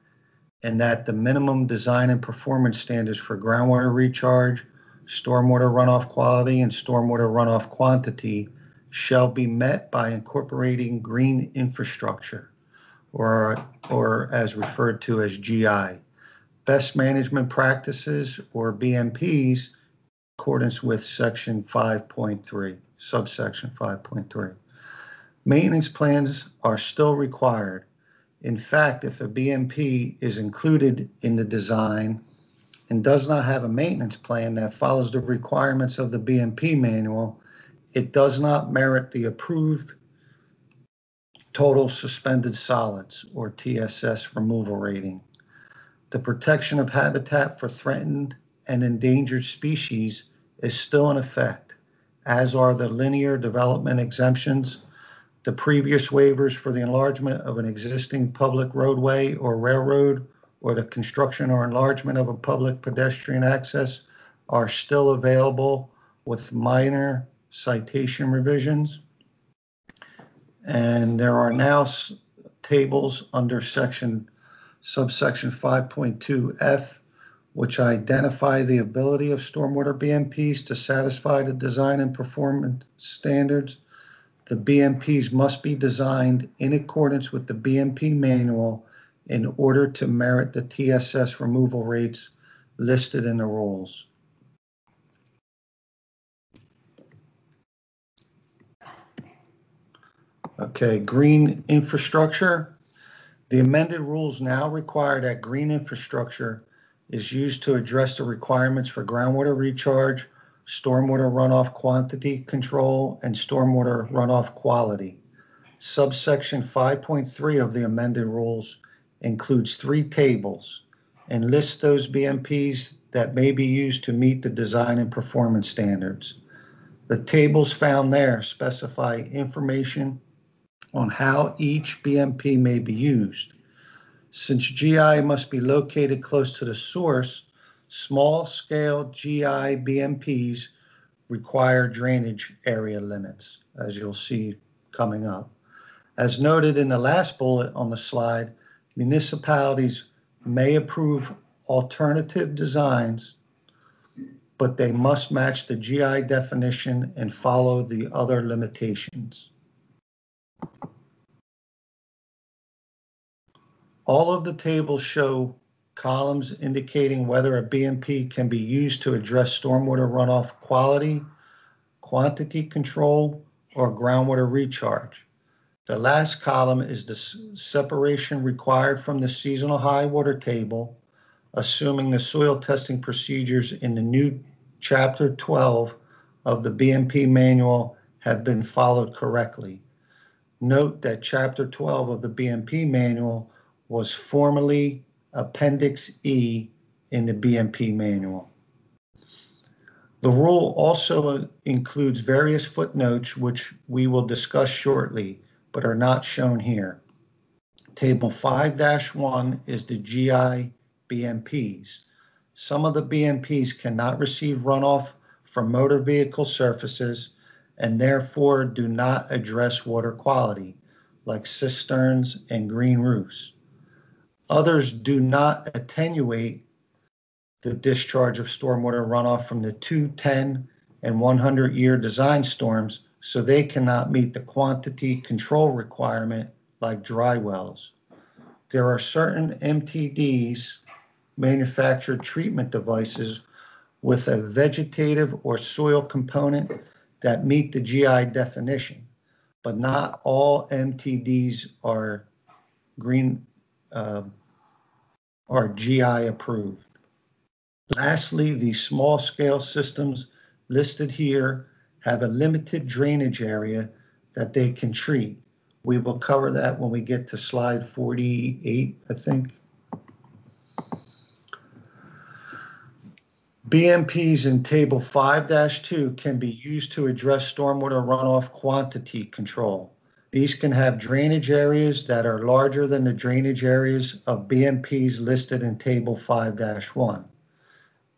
and that the minimum design and performance standards for groundwater recharge, stormwater runoff quality, and stormwater runoff quantity shall be met by incorporating green infrastructure, or as referred to as GI, best management practices, or BMPs, in accordance with Section 5.3, subsection 5.3. Maintenance plans are still required. In fact, if a BMP is included in the design and does not have a maintenance plan that follows the requirements of the BMP manual, it does not merit the approved total suspended solids, or TSS, removal rating. The protection of habitat for threatened and endangered species is still in effect, as are the linear development exemptions, the previous waivers for the enlargement of an existing public roadway or railroad, or the construction or enlargement of a public pedestrian access are still available with minor citation revisions. And there are now tables under subsection 5.2F, which identify the ability of stormwater BMPs to satisfy the design and performance standards. The BMPs must be designed in accordance with the BMP manual in order to merit the TSS removal rates listed in the rules. Okay, green infrastructure. The amended rules now require that green infrastructure is used to address the requirements for groundwater recharge, stormwater runoff quantity control, and stormwater runoff quality. Subsection 5.3 of the amended rules includes 3 tables and lists those BMPs that may be used to meet the design and performance standards. The tables found there specify information on how each BMP may be used. Since GI must be located close to the source, small-scale GI BMPs require drainage area limits, as you'll see coming up. As noted in the last bullet on the slide, municipalities may approve alternative designs, but they must match the GI definition and follow the other limitations. All of the tables show columns indicating whether a BMP can be used to address stormwater runoff quality, quantity control, or groundwater recharge. The last column is the separation required from the seasonal high water table, assuming the soil testing procedures in the new Chapter 12 of the BMP manual have been followed correctly. Note that Chapter 12 of the BMP manual was formerly Appendix E in the BMP manual. The rule also includes various footnotes, which we will discuss shortly, but are not shown here. Table 5-1 is the GI BMPs. Some of the BMPs cannot receive runoff from motor vehicle surfaces and therefore do not address water quality, like cisterns and green roofs. Others do not attenuate the discharge of stormwater runoff from the 2, 10, and 100-year design storms, so they cannot meet the quantity control requirement like dry wells. There are certain MTDs, manufactured treatment devices, with a vegetative or soil component that meet the GI definition, but not all MTDs are GI approved. Lastly, the small-scale systems listed here have a limited drainage area that they can treat. We will cover that when we get to slide 48, I think. BMPs in Table 5-2 can be used to address stormwater runoff quantity control. These can have drainage areas that are larger than the drainage areas of BMPs listed in Table 5-1.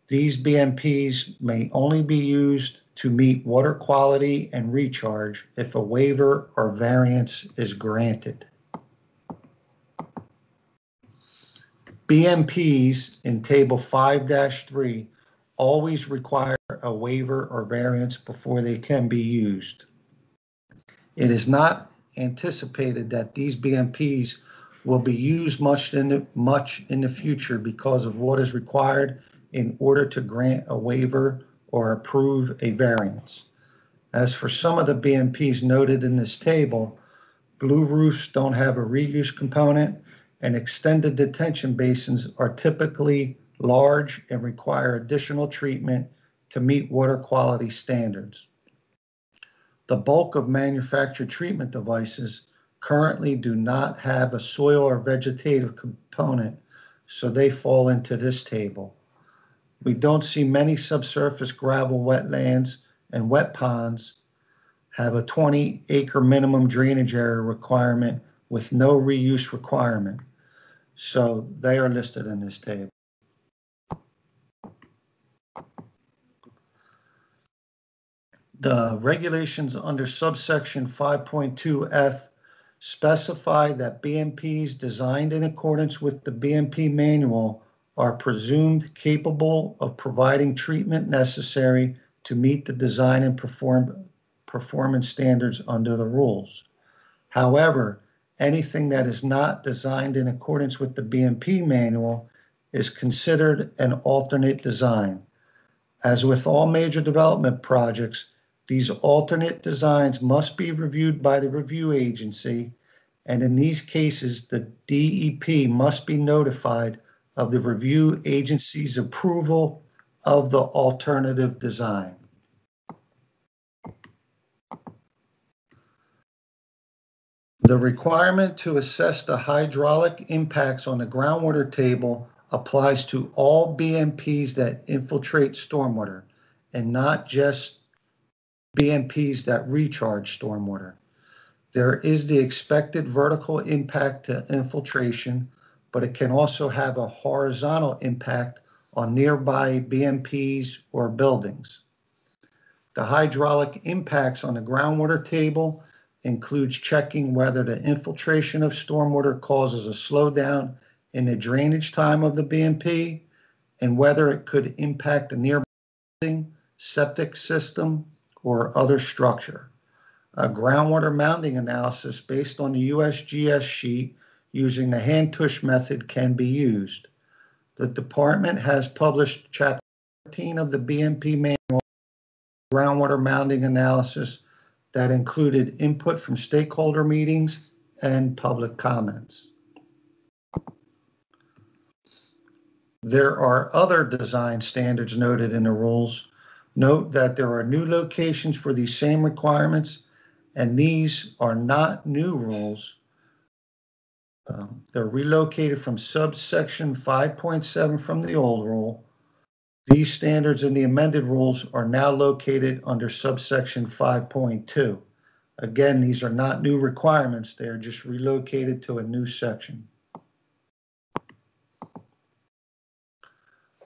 These BMPs may only be used to meet water quality and recharge if a waiver or variance is granted. BMPs in Table 5-3 always require a waiver or variance before they can be used. It is not anticipated that these BMPs will be used much in the future because of what is required in order to grant a waiver or approve a variance. As for some of the BMPs noted in this table, blue roofs don't have a reuse component, and extended detention basins are typically large and require additional treatment to meet water quality standards. The bulk of manufactured treatment devices currently do not have a soil or vegetative component, so they fall into this table. We don't see many subsurface gravel wetlands and wet ponds have a 20-acre minimum drainage area requirement with no reuse requirement. So they are listed in this table. The regulations under subsection 5.2F specify that BMPs designed in accordance with the BMP manual are presumed capable of providing treatment necessary to meet the design and performance standards under the rules. However, anything that is not designed in accordance with the BMP manual is considered an alternate design. As with all major development projects, these alternate designs must be reviewed by the review agency, and in these cases, the DEP must be notified of the review agency's approval of the alternative design. The requirement to assess the hydraulic impacts on the groundwater table applies to all BMPs that infiltrate stormwater and not just BMPs that recharge stormwater. There is the expected vertical impact to infiltration, but it can also have a horizontal impact on nearby BMPs or buildings. The hydraulic impacts on the groundwater table includes checking whether the infiltration of stormwater causes a slowdown in the drainage time of the BMP and whether it could impact the nearby building, septic system, or other structure. A groundwater mounding analysis based on the USGS sheet using the hand tush method can be used. The department has published Chapter 13 of the BMP manual, groundwater mounding analysis, that included input from stakeholder meetings and public comments. There are other design standards noted in the rules. Note that there are new locations for these same requirements, and these are not new rules. They're relocated from subsection 5.7 from the old rule. These standards in the amended rules are now located under subsection 5.2. Again, these are not new requirements. They are just relocated to a new section.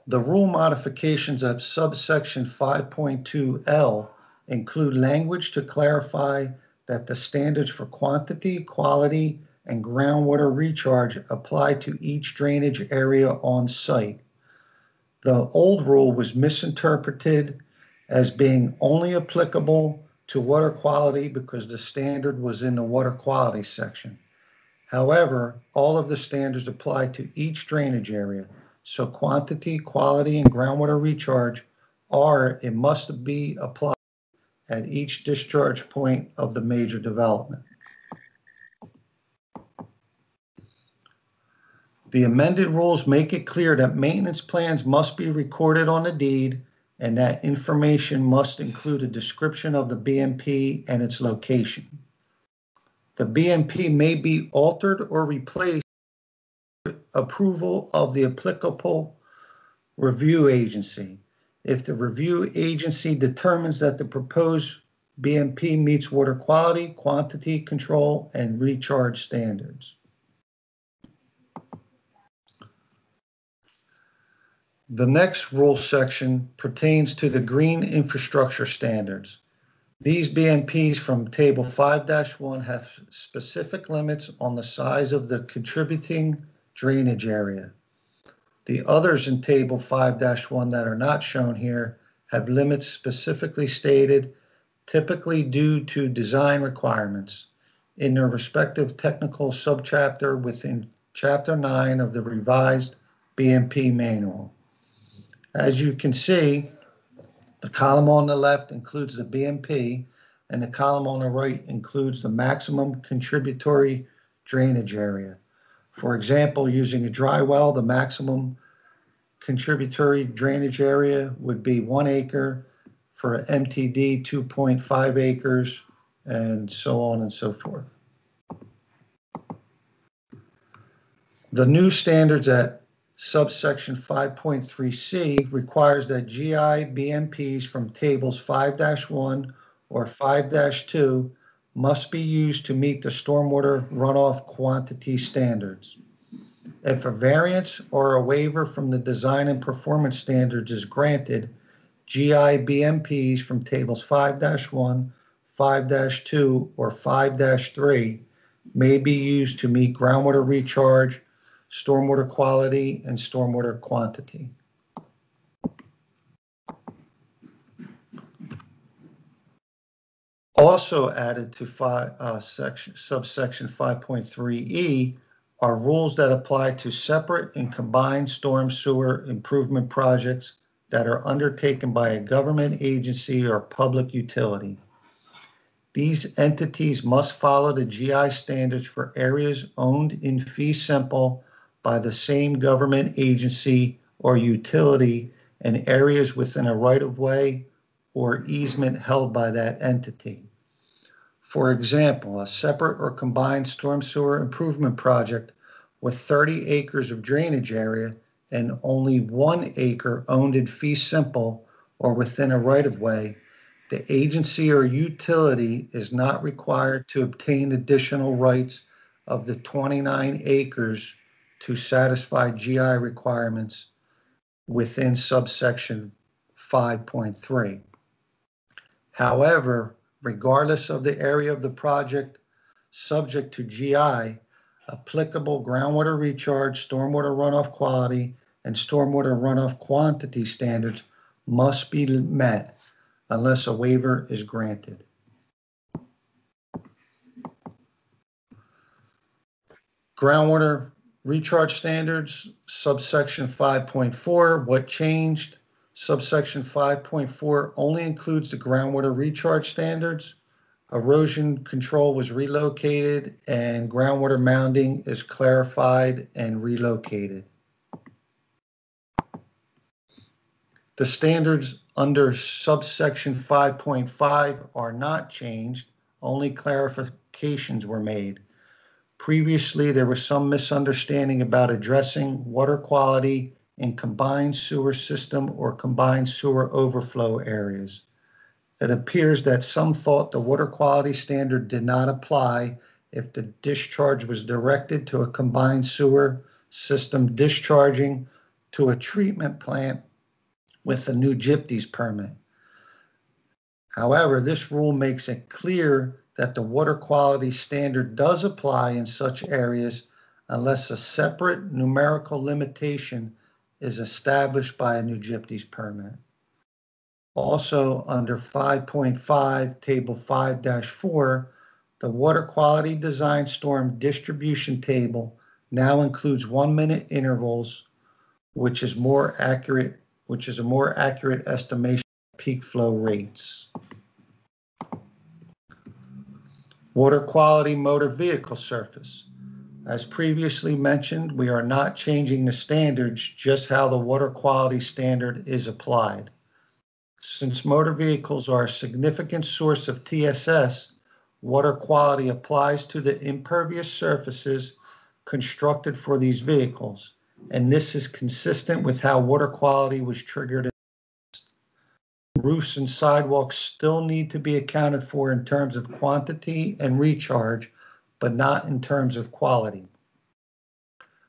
The rule modifications of subsection 5.2L include language to clarify that the standards for quantity, quality, and groundwater recharge apply to each drainage area on site. The old rule was misinterpreted as being only applicable to water quality because the standard was in the water quality section. However, all of the standards apply to each drainage area, so quantity, quality, and groundwater recharge it must be applied at each discharge point of the major development. The amended rules make it clear that maintenance plans must be recorded on the deed and that information must include a description of the BMP and its location. The BMP may be altered or replaced with approval of the applicable review agency. If the review agency determines that the proposed BMP meets water quality, quantity control, and recharge standards. The next rule section pertains to the green infrastructure standards. These BMPs from Table 5-1 have specific limits on the size of the contributing drainage area. The others in Table 5-1 that are not shown here have limits specifically stated, typically due to design requirements, in their respective technical subchapter within Chapter 9 of the revised BMP manual. As you can see, the column on the left includes the BMP, and the column on the right includes the maximum contributory drainage area. For example, using a dry well, the maximum contributory drainage area would be 1 acre, for MTD 2.5 acres, and so on and so forth. The new standards at subsection 5.3C requires that GI BMPs from tables 5-1 or 5-2 must be used to meet the stormwater runoff quantity standards. If a variance or a waiver from the design and performance standards is granted, GI BMPs from tables 5-1, 5-2, or 5-3 may be used to meet groundwater recharge, stormwater quality, and stormwater quantity. Also added to subsection 5.3E are rules that apply to separate and combined storm sewer improvement projects that are undertaken by a government agency or public utility. These entities must follow the GI standards for areas owned in fee simple by the same government agency or utility and areas within a right-of-way or easement held by that entity. For example, a separate or combined storm sewer improvement project with 30 acres of drainage area and only 1 acre owned in fee simple or within a right-of-way, the agency or utility is not required to obtain additional rights of the 29 acres to satisfy GI requirements within subsection 5.3. However, regardless of the area of the project subject to GI, applicable groundwater recharge, stormwater runoff quality, and stormwater runoff quantity standards must be met unless a waiver is granted. Groundwater recharge standards, subsection 5.4, what changed? Subsection 5.4 only includes the groundwater recharge standards. Erosion control was relocated and groundwater mounding is clarified and relocated. The standards under subsection 5.5 are not changed, only clarifications were made. Previously, there was some misunderstanding about addressing water quality in combined sewer system or combined sewer overflow areas. It appears that some thought the water quality standard did not apply if the discharge was directed to a combined sewer system discharging to a treatment plant with a new NJDEP permit. However, this rule makes it clear that the water quality standard does apply in such areas unless a separate numerical limitation is established by a new NJDEP permit. Also, under 5.5, Table 5-4, the water quality design storm distribution table now includes 1-minute intervals, which is a more accurate estimation of peak flow rates. Water quality motor vehicle surface. As previously mentioned, we are not changing the standards, just how the water quality standard is applied. Since motor vehicles are a significant source of TSS, water quality applies to the impervious surfaces constructed for these vehicles, and this is consistent with how water quality was triggered. Roofs and sidewalks still need to be accounted for in terms of quantity and recharge, but not in terms of quality.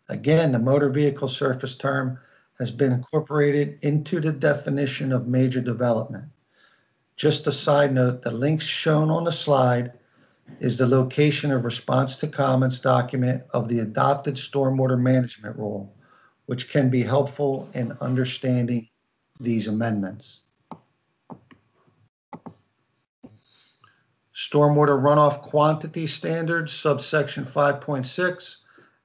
Again, the motor vehicle surface term has been incorporated into the definition of major development. Just a side note, the links shown on the slide is the location of response to comments document of the adopted stormwater management rule, which can be helpful in understanding these amendments. Stormwater runoff quantity standards, subsection 5.6,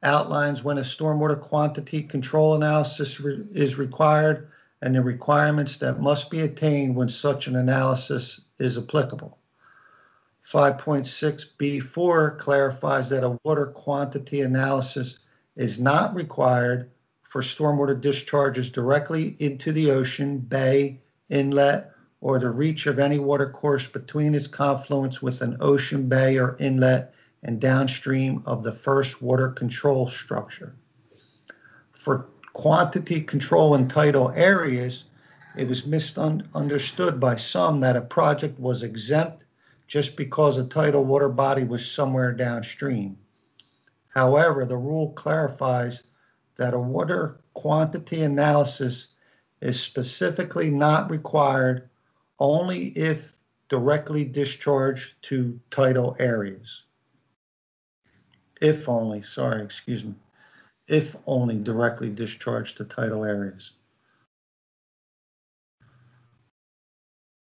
outlines when a stormwater quantity control analysis is required and the requirements that must be attained when such an analysis is applicable. 5.6b4 clarifies that a water quantity analysis is not required for stormwater discharges directly into the ocean, bay, inlet, or the reach of any water course between its confluence with an ocean, bay, or inlet and downstream of the first water control structure. For quantity control in tidal areas, it was misunderstood by some that a project was exempt just because a tidal water body was somewhere downstream. However, the rule clarifies that a water quantity analysis is specifically not required only if directly discharged to tidal areas. If only directly discharged to tidal areas.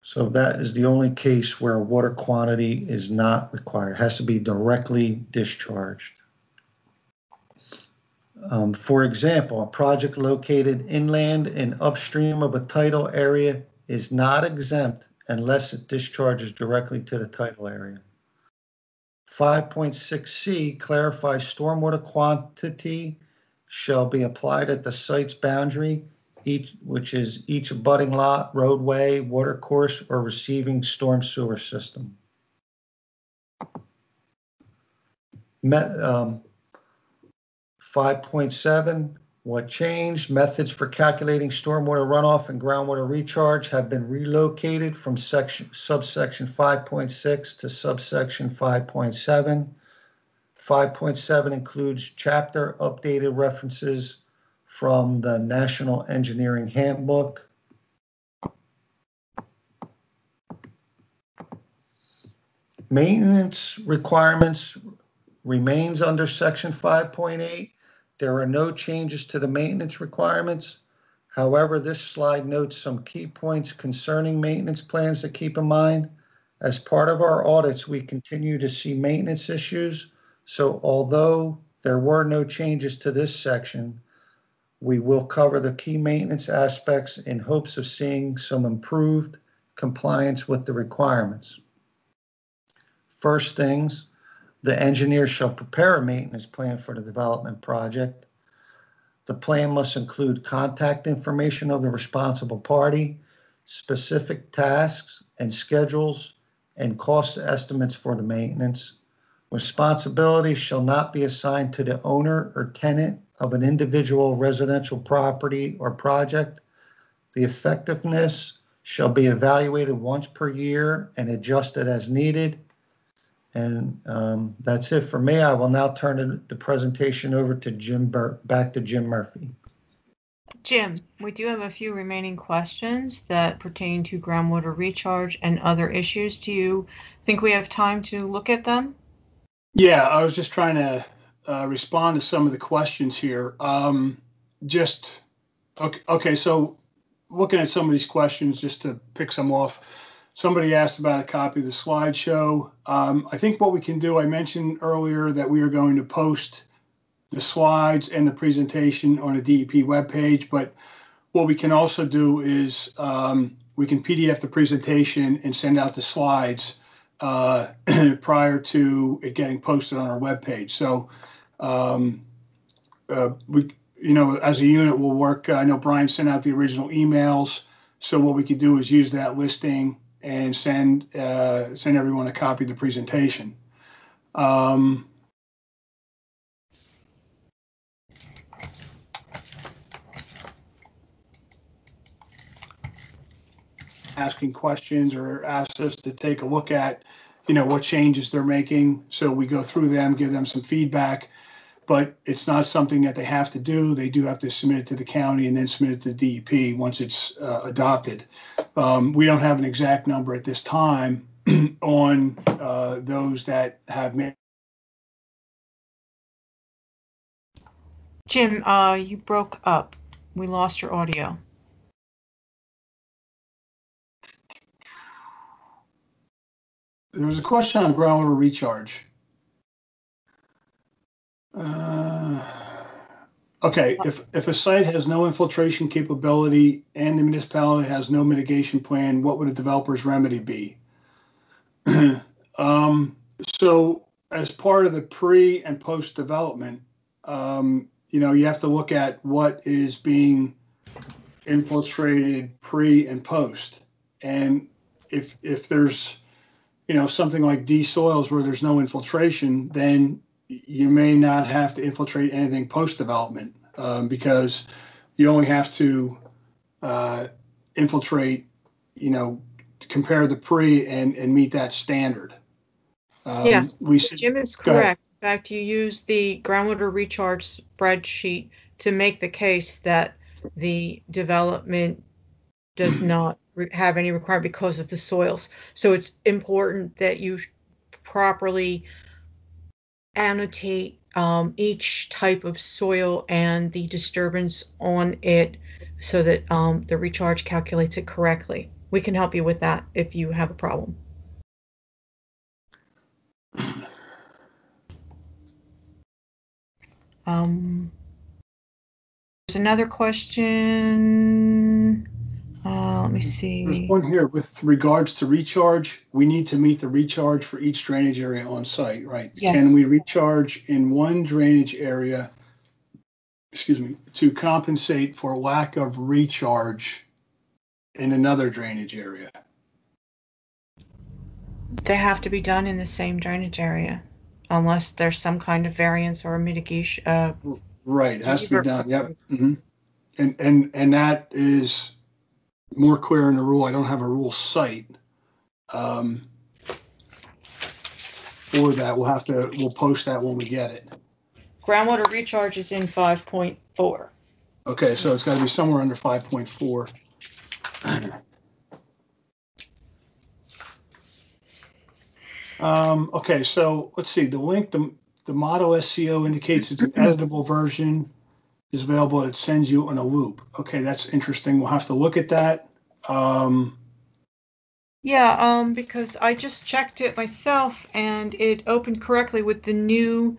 So that is the only case where water quantity is not required. It has to be directly discharged. For example, a project located inland and upstream of a tidal area is not exempt unless it discharges directly to the tidal area. 5.6c clarifies stormwater quantity shall be applied at the site's boundary, which is each abutting lot, roadway, water course, or receiving storm sewer system. 5.7 What changed? Methods for calculating stormwater runoff and groundwater recharge have been relocated from subsection 5.6 to subsection 5.7. 5.7 includes chapter updated references from the National Engineering Handbook. Maintenance requirements remains under section 5.8. There are no changes to the maintenance requirements. However, this slide notes some key points concerning maintenance plans to keep in mind. As part of our audits, we continue to see maintenance issues. So although there were no changes to this section, we will cover the key maintenance aspects in hopes of seeing some improved compliance with the requirements. First things, the engineer shall prepare a maintenance plan for the development project. The plan must include contact information of the responsible party, specific tasks and schedules, and cost estimates for the maintenance. Responsibility shall not be assigned to the owner or tenant of an individual residential property or project. The effectiveness shall be evaluated once per year and adjusted as needed. And that's it for me. I will now turn the presentation over to back to Jim Murphy. Jim, we do have a few remaining questions that pertain to groundwater recharge and other issues. Do you think we have time to look at them? Yeah, I was just trying to respond to some of the questions here. Okay, so looking at some of these questions, just to pick some off, somebody asked about a copy of the slideshow. I think what we can do, I mentioned earlier that we are going to post the slides and the presentation on a DEP webpage, but what we can also do is we can PDF the presentation and send out the slides prior to it getting posted on our webpage. So we, as a unit, we'll work. I know Brian sent out the original emails, so what we could do is use that listing and send everyone a copy of the presentation. Asking questions or asked us to take a look at, what changes they're making. So we go through them, give them some feedback, but it's not something that they have to do. They do have to submit it to the county and then submit it to the DEP once it's adopted. We don't have an exact number at this time on those that have made. Jim, you broke up. We lost your audio. There was a question on groundwater recharge. Okay, if a site has no infiltration capability and the municipality has no mitigation plan, what would a developer's remedy be? So as part of the pre and post development, you have to look at what is being infiltrated pre and post. And if there's, something like D soils where there's no infiltration, then you may not have to infiltrate anything post-development because you only have to infiltrate, compare the pre and meet that standard. Yes, Jim is correct. In fact, you use the groundwater recharge spreadsheet to make the case that the development does not have any requirement because of the soils. So it's important that you properly annotate each type of soil and the disturbance on it so that the recharge calculates it correctly. We can help you with that if you have a problem. There's another question. Let me see. There's one here with regards to recharge. We need to meet the recharge for each drainage area on site, right? Yes. Can we recharge in one drainage area, to compensate for lack of recharge in another drainage area? They have to be done in the same drainage area, unless there's some kind of variance or a mitigation, Right, it has to be Beaver done, yep. proof. Mhm. And that is more clear in the rule. I don't have a rule cite for that. We'll post that when we get it. Groundwater recharge is in 5.4. Okay, so it's got to be somewhere under 5.4. Okay, so let's see. The link, the model SCO indicates it's an editable version is available. It sends you on a loop. Okay, that's interesting. We'll have to look at that. Yeah, because I just checked it myself and it opened correctly with the new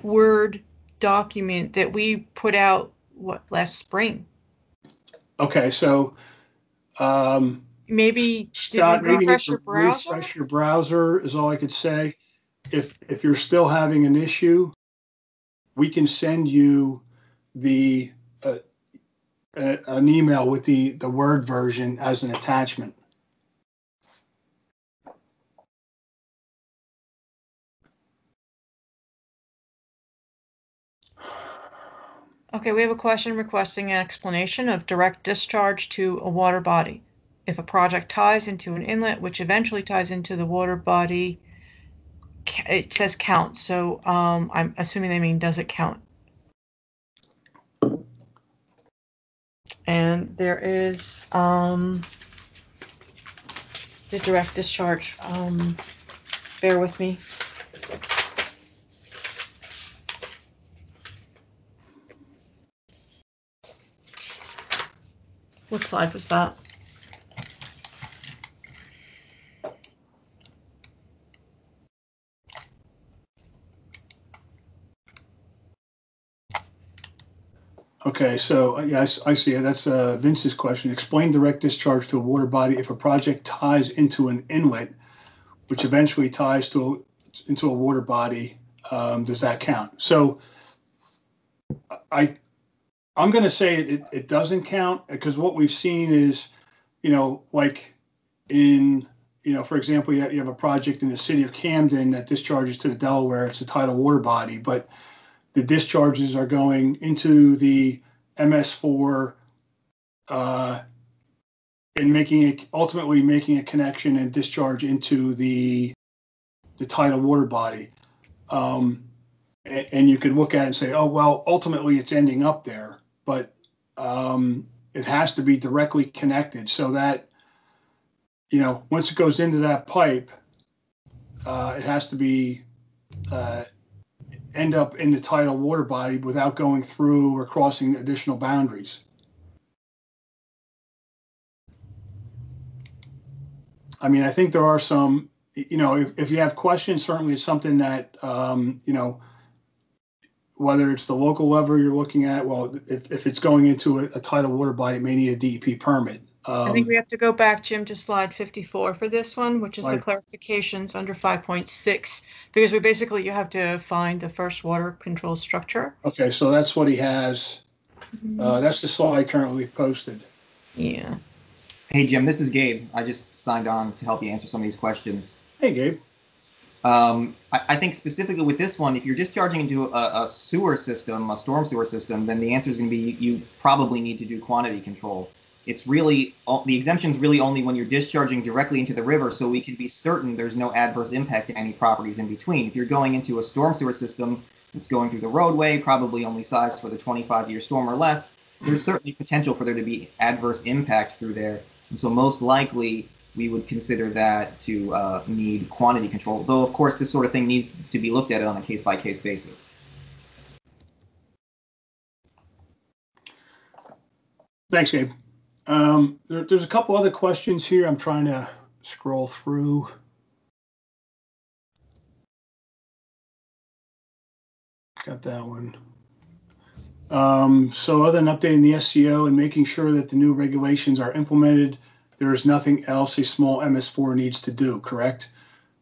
Word document that we put out, last spring. Okay, so Maybe Scott, did we maybe you need refresh to your browser? refresh your browser is all I could say. If you're still having an issue, we can send you the an email with the Word version as an attachment. Okay, we have a question requesting an explanation of direct discharge to a water body. If a project ties into an inlet, which eventually ties into the water body, it says count. So I'm assuming they mean does it count? And there is the direct discharge. Bear with me. What slide was that? Okay, so yes, I see it. That's Vince's question. Explain direct discharge to a water body if a project ties into an inlet, which eventually ties into a water body. Does that count? So I'm going to say it doesn't count because what we've seen is, like for example, you have a project in the city of Camden that discharges to the Delaware. It's a tidal water body, but the discharges are going into the MS4 and ultimately making a connection and discharge into the tidal water body. And you could look at it and say, oh, well, ultimately it's ending up there, but it has to be directly connected so that, once it goes into that pipe, it has to be end up in the tidal water body without going through or crossing additional boundaries. I mean, I think there are some, if you have questions, certainly it's something that, whether it's the local level you're looking at, well, if it's going into a tidal water body, it may need a DEP permit. I think we have to go back, Jim, to slide 54 for this one, which is the Right. clarifications under 5.6, because you have to find the first water control structure. Okay, so that's what he has. That's the slide currently posted. Yeah. Hey, Jim, this is Gabe. I just signed on to help you answer some of these questions. Hey, Gabe. I think specifically with this one, if you're discharging into a sewer system, a storm sewer system, then the answer is going to be you probably need to do quantity control. It's really, the exemption's really only when you're discharging directly into the river, so we can be certain there's no adverse impact to any properties in between. If you're going into a storm sewer system that's going through the roadway, probably only sized for the 25-year storm or less, there's certainly potential for there to be adverse impact through there. And so most likely, we would consider that to need quantity control, though, of course, this sort of thing needs to be looked at on a case-by-case basis. Thanks, Gabe. There's a couple other questions here. I'm trying to scroll through. Got that one. So other than updating the SCO and making sure that the new regulations are implemented, there is nothing else a small MS4 needs to do, correct?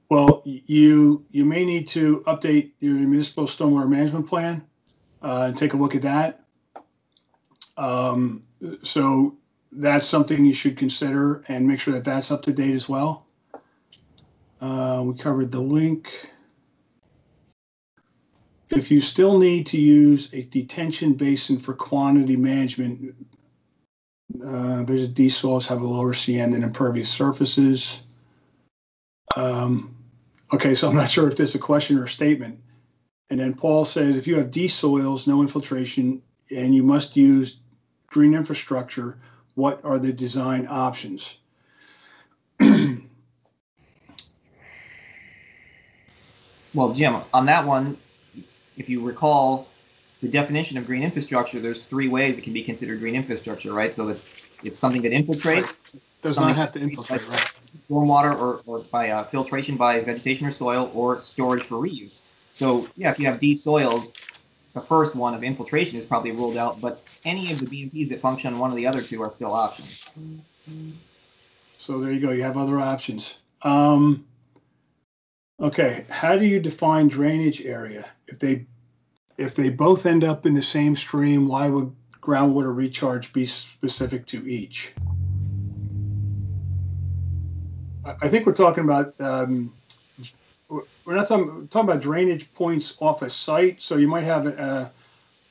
Well, you may need to update your municipal stormwater management plan and take a look at that. So that's something you should consider and make sure that that's up to date as well. We covered the link. if you still need to use a detention basin for quantity management, these soils have a lower CN than impervious surfaces. Okay, so I'm not sure if this is a question or a statement. And then Paul says, if you have D soils, no infiltration, and you must use green infrastructure, what are the design options? Well, Jim, on that one, if you recall the definition of green infrastructure, there's 3 ways it can be considered green infrastructure, right? So it's something that infiltrates. Right. Does not have to infiltrate, right? Stormwater or by filtration by vegetation or soil, or storage for reuse. So yeah, if you have D soils, the first one of infiltration is probably ruled out, but any of the BMPs that function on one of the other 2 are still options. So there you go. You have other options. Okay, how do you define drainage area? If they both end up in the same stream, why would groundwater recharge be specific to each? I think we're talking about we're not talking about drainage points off a site. So you might have a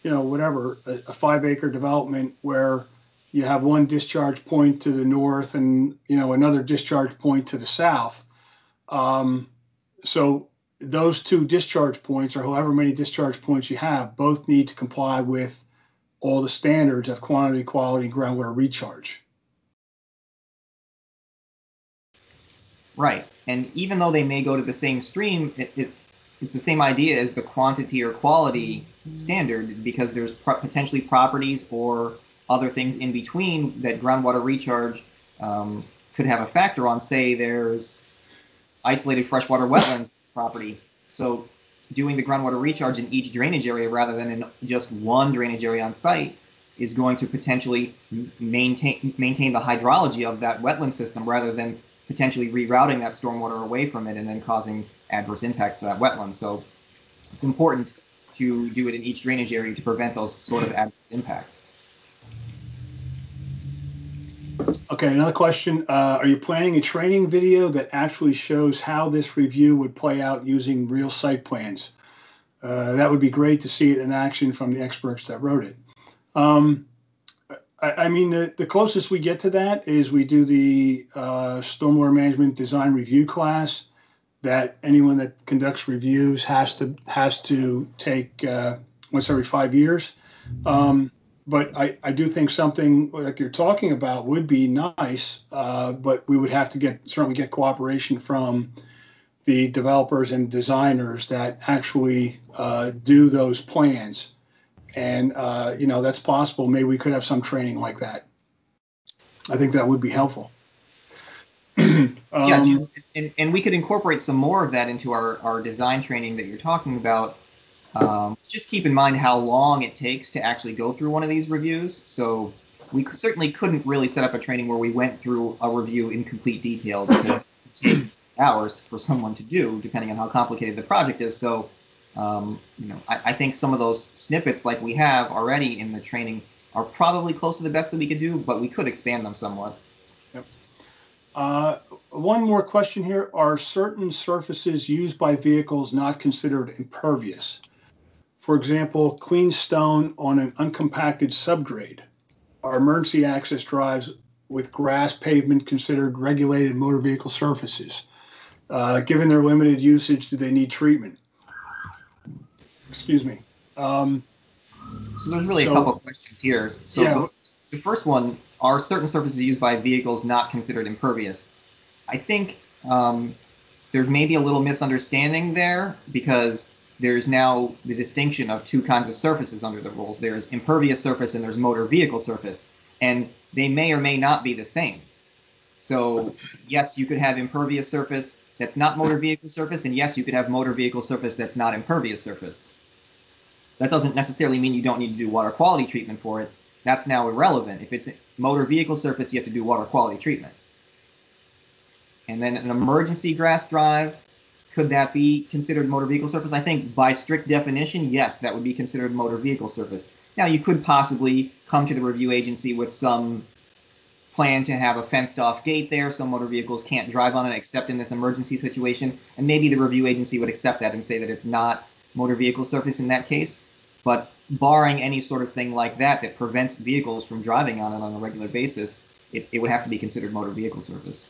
5-acre development where you have one discharge point to the north and another discharge point to the south. So those 2 discharge points, or however many discharge points you have, both need to comply with all the standards of quantity, quality, and groundwater recharge. Right. And even though they may go to the same stream, it's the same idea as the quantity or quality standard, because there's potentially properties or other things in between that groundwater recharge could have a factor on. Say there's isolated freshwater wetlands property. So doing the groundwater recharge in each drainage area rather than in just one drainage area on site is going to potentially maintain the hydrology of that wetland system, rather than potentially rerouting that stormwater away from it and then causing adverse impacts to that wetland. So it's important to do it in each drainage area to prevent those sort of adverse impacts. Okay, another question. Are you planning a training video that actually shows how this review would play out using real site plans? That would be great to see it in action from the experts that wrote it. I mean, the closest we get to that is we do the stormwater management design review class that anyone that conducts reviews has to take once every 5 years. But I do think something like you're talking about would be nice, but we would have to certainly get cooperation from the developers and designers that actually do those plans. And, that's possible. Maybe we could have some training like that. I think that would be helpful. Yeah, and we could incorporate some more of that into our design training that you're talking about. Just keep in mind how long it takes to actually go through one of these reviews. So we certainly couldn't really set up a training where we went through a review in complete detail, because it would take hours for someone to do, depending on how complicated the project is. So, I think some of those snippets like we have already in the training are probably close to the best that we could do, but we could expand them somewhat. Yep. One more question here. Are certain surfaces used by vehicles not considered impervious? For example, clean stone on an uncompacted subgrade. Are emergency access drives with grass pavement considered regulated motor vehicle surfaces? Given their limited usage, do they need treatment? Excuse me. So there's really a couple of questions here. So yeah. The first one, are certain surfaces used by vehicles not considered impervious? I think there's maybe a little misunderstanding there, because there's now the distinction of 2 kinds of surfaces under the rules. There's impervious surface and there's motor vehicle surface, and they may or may not be the same. So yes, you could have impervious surface that's not motor vehicle surface, and yes, you could have motor vehicle surface that's not impervious surface. That doesn't necessarily mean you don't need to do water quality treatment for it. That's now irrelevant. If it's motor vehicle surface, you have to do water quality treatment. And then an emergency grass drive, could that be considered motor vehicle surface? I think by strict definition, yes, that would be considered motor vehicle surface. Now, you could possibly come to the review agency with some plan to have a fenced off gate there so motor vehicles can't drive on it except in this emergency situation. And maybe the review agency would accept that and say that it's not motor vehicle surface in that case. But barring any sort of thing like that that prevents vehicles from driving on it on a regular basis, it would have to be considered motor vehicle surface.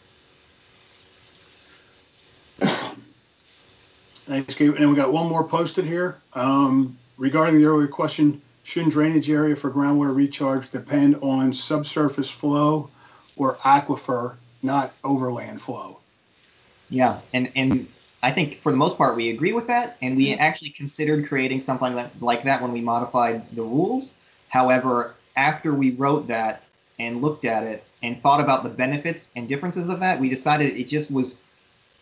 Thanks, Gabe. And we got one more posted here. Regarding the earlier question, shouldn't drainage area for groundwater recharge depend on subsurface flow or aquifer, not overland flow? Yeah, and I think for the most part we agree with that, and we actually considered creating something like that when we modified the rules. However, after we wrote that and looked at it and thought about the benefits and differences of that, we decided it just was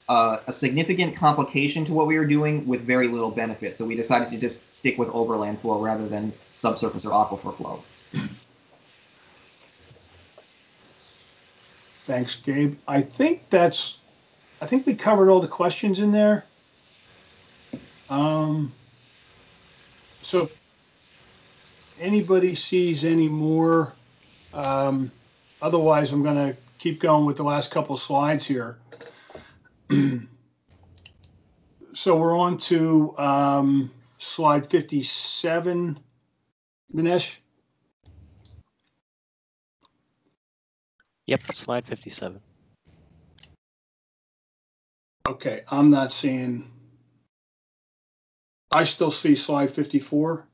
a significant complication to what we were doing with very little benefit. So we decided to just stick with overland flow rather than subsurface or aquifer flow. Thanks, Gabe. I think we covered all the questions in there. So if anybody sees any more, otherwise I'm going to keep going with the last couple slides here. So we're on to slide 57, Dinesh. Yep, slide 57. Okay, I'm not seeing. I still see slide 54.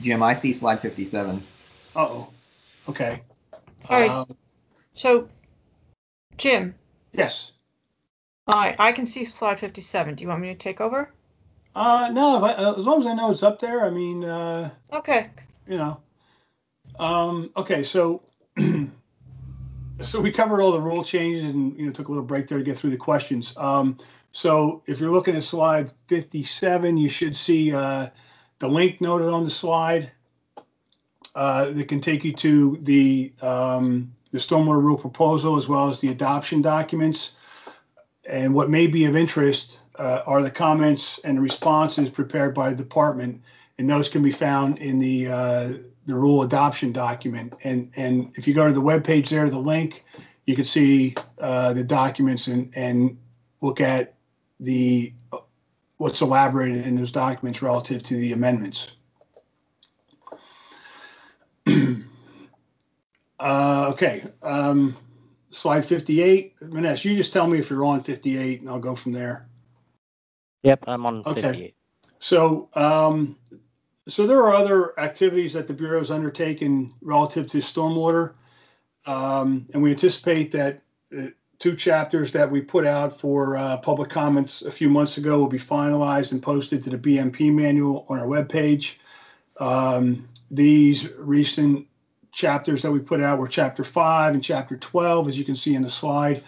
Jim, I see slide 57. Uh-oh. Okay. All right. So, Jim. Yes. I can see slide 57. Do you want me to take over? No, as long as I know it's up there. I mean, okay. You know. Okay, so so we covered all the rule changes and took a little break there to get through the questions. So if you're looking at slide 57, you should see the link noted on the slide that can take you to the stormwater rule proposal as well as the adoption documents. And what may be of interest are the comments and the responses prepared by the department, and those can be found in the rule adoption document. And if you go to the webpage there, the link, you can see the documents and look at what's elaborated in those documents relative to the amendments. Okay. Slide 58. Manesh, you just tell me if you're on 58 and I'll go from there. Yep, I'm on 58. Okay. So, so there are other activities that the Bureau has undertaken relative to stormwater. And we anticipate that 2 chapters that we put out for public comments a few months ago will be finalized and posted to the BMP manual on our webpage. These recent chapters that we put out were Chapter 5 and Chapter 12, as you can see in the slide.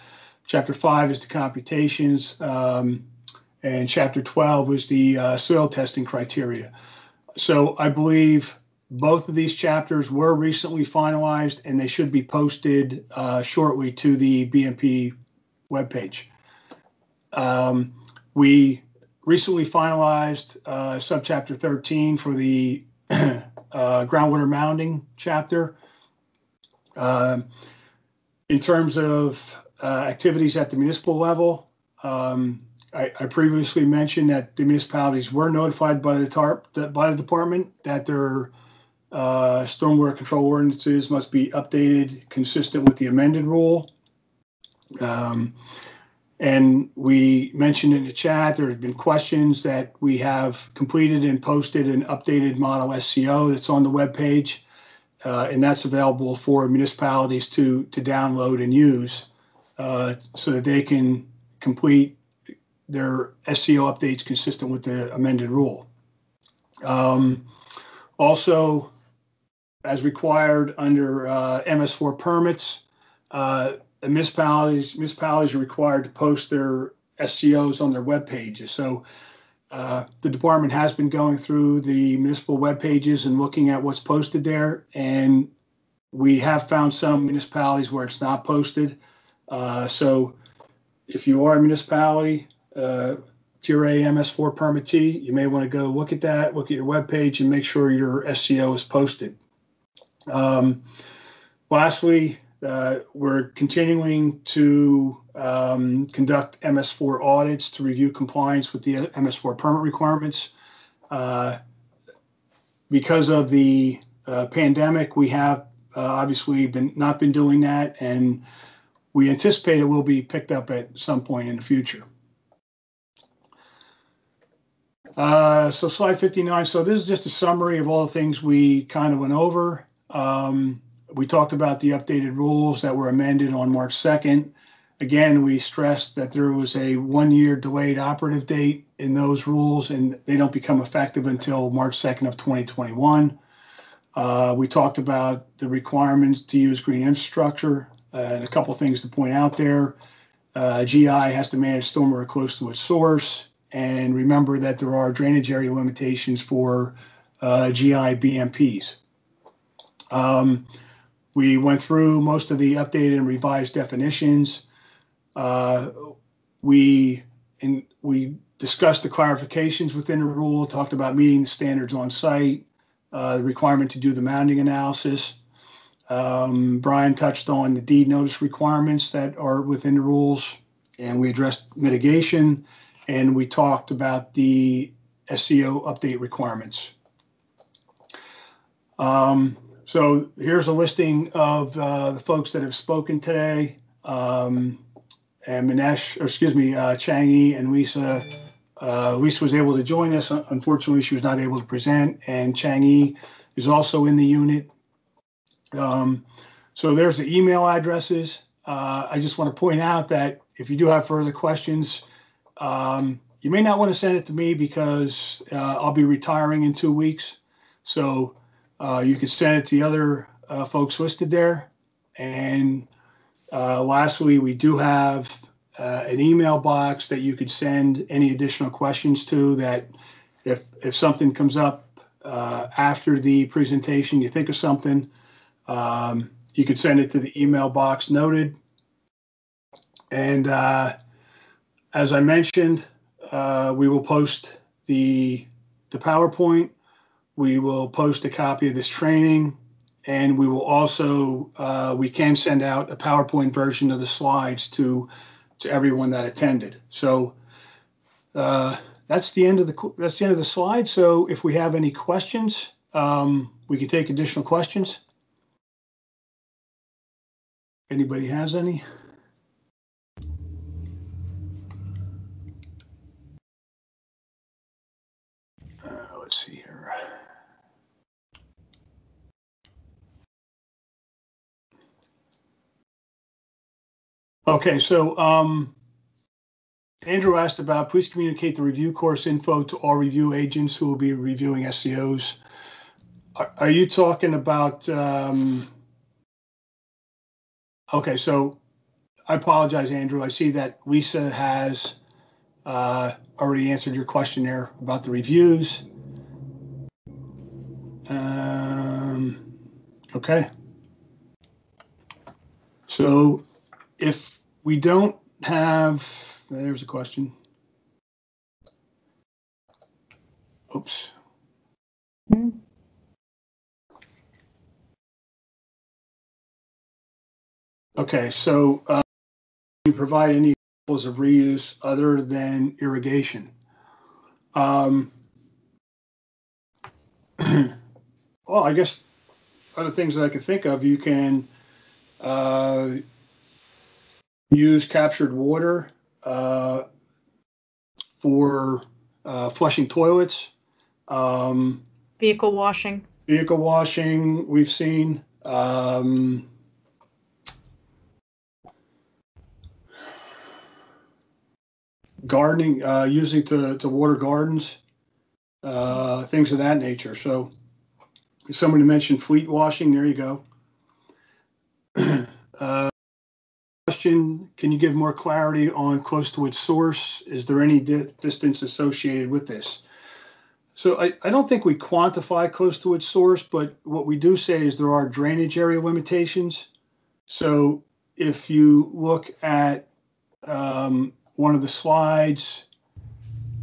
Chapter 5 is the computations, and Chapter 12 is the soil testing criteria. So I believe both of these chapters were recently finalized, and they should be posted shortly to the BMP webpage. We recently finalized subchapter 13 for the groundwater mounding chapter. In terms of activities at the municipal level, I previously mentioned that the municipalities were notified by the department that their stormwater control ordinances must be updated consistent with the amended rule. And we mentioned in the chat, there have been questions that we have completed and posted an updated model SCO that's on the webpage. And that's available for municipalities to download and use so that they can complete their SCO updates consistent with the amended rule. Also, as required under MS4 permits, the municipalities are required to post their SCOs on their web pages. So the department has been going through the municipal web pages and looking at what's posted there, and we have found some municipalities where it's not posted. So if you are a municipality, Tier A MS4 permittee, you may want to go look at that, look at your web page, and make sure your SCO is posted. Lastly, we're continuing to conduct MS4 audits to review compliance with the MS4 permit requirements. Because of the pandemic, we have obviously not been doing that, and we anticipate it will be picked up at some point in the future. So slide 59. So this is just a summary of all the things we kind of went over. We talked about the updated rules that were amended on March 2nd. Again, we stressed that there was a 1-year delayed operative date in those rules, and they don't become effective until March 2nd of 2021. We talked about the requirements to use green infrastructure, and a couple things to point out there. GI has to manage stormwater close to its source, and remember that there are drainage area limitations for GI BMPs. We went through most of the updated and revised definitions. We discussed the clarifications within the rule, talked about meeting the standards on site, the requirement to do the mounding analysis. Brian touched on the deed notice requirements that are within the rules, and we addressed mitigation, and we talked about the SCO update requirements. So here's a listing of the folks that have spoken today. And Chang-Yi and Lisa. Lisa was able to join us. Unfortunately, she was not able to present, and Chang-Yi is also in the unit. So there's the email addresses. I just want to point out that if you do have further questions, you may not want to send it to me because I'll be retiring in 2 weeks. So you can send it to the other folks listed there. And lastly, we do have an email box that you could send any additional questions to, that if something comes up after the presentation, you think of something, you could send it to the email box noted. And as I mentioned, we will post the PowerPoint. We will post a copy of this training, and we will also, we can send out a PowerPoint version of the slides to everyone that attended. So that's the end of the slide. So if we have any questions, we can take additional questions. Anybody has any? Let's see here. Okay, so Andrew asked about, please communicate the review course info to all review agents who will be reviewing SCOs. Are you talking about, okay, so I apologize, Andrew. I see that Lisa has already answered your question there about the reviews. Okay. So if we don't have, there's a question. Oops. Okay, so you provide any examples of reuse other than irrigation? Well, I guess other things that I could think of, you can use captured water for flushing toilets. Vehicle washing. Vehicle washing, we've seen. Gardening, using to water gardens, things of that nature. So somebody mentioned fleet washing, there you go. Question, can you give more clarity on close to its source? Is there any distance associated with this? So I don't think we quantify close to its source, but what we do say is there are drainage area limitations. So if you look at one of the slides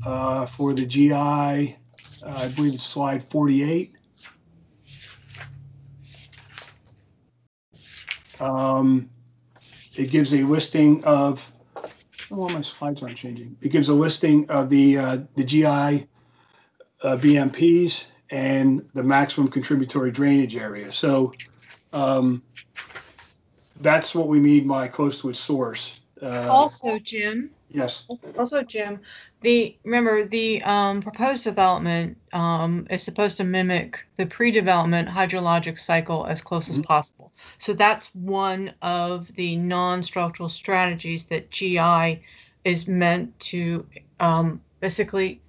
for the GI, I believe it's slide 48. It gives a listing of, oh, my slides aren't changing. It gives a listing of the GI BMPs and the maximum contributory drainage area. So that's what we mean by close to its source. Also, Jim. Yes. Also, Jim, remember the proposed development is supposed to mimic the pre-development hydrologic cycle as close as possible. So that's one of the non-structural strategies that GI is meant to basically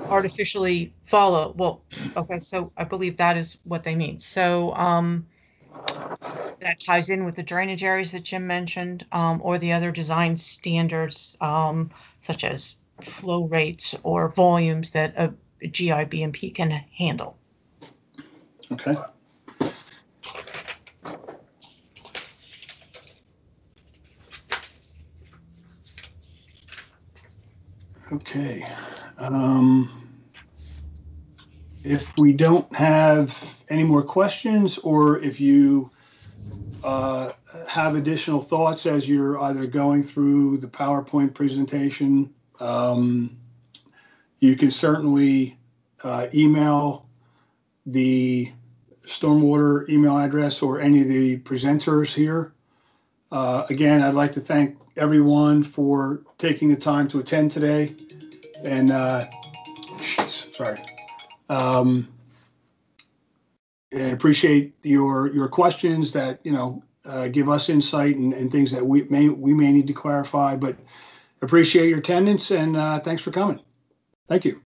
artificially follow. Well, okay, so I believe that is what they mean. So that ties in with the drainage areas that Jim mentioned, or the other design standards, such as flow rates or volumes that a GI BMP can handle. Okay. Okay. If we don't have any more questions, or if you have additional thoughts as you're either going through the PowerPoint presentation, you can certainly email the Stormwater email address or any of the presenters here. Again, I'd like to thank everyone for taking the time to attend today. And sorry. And appreciate your questions that, give us insight and things that we may need to clarify, but appreciate your attendance and thanks for coming. Thank you.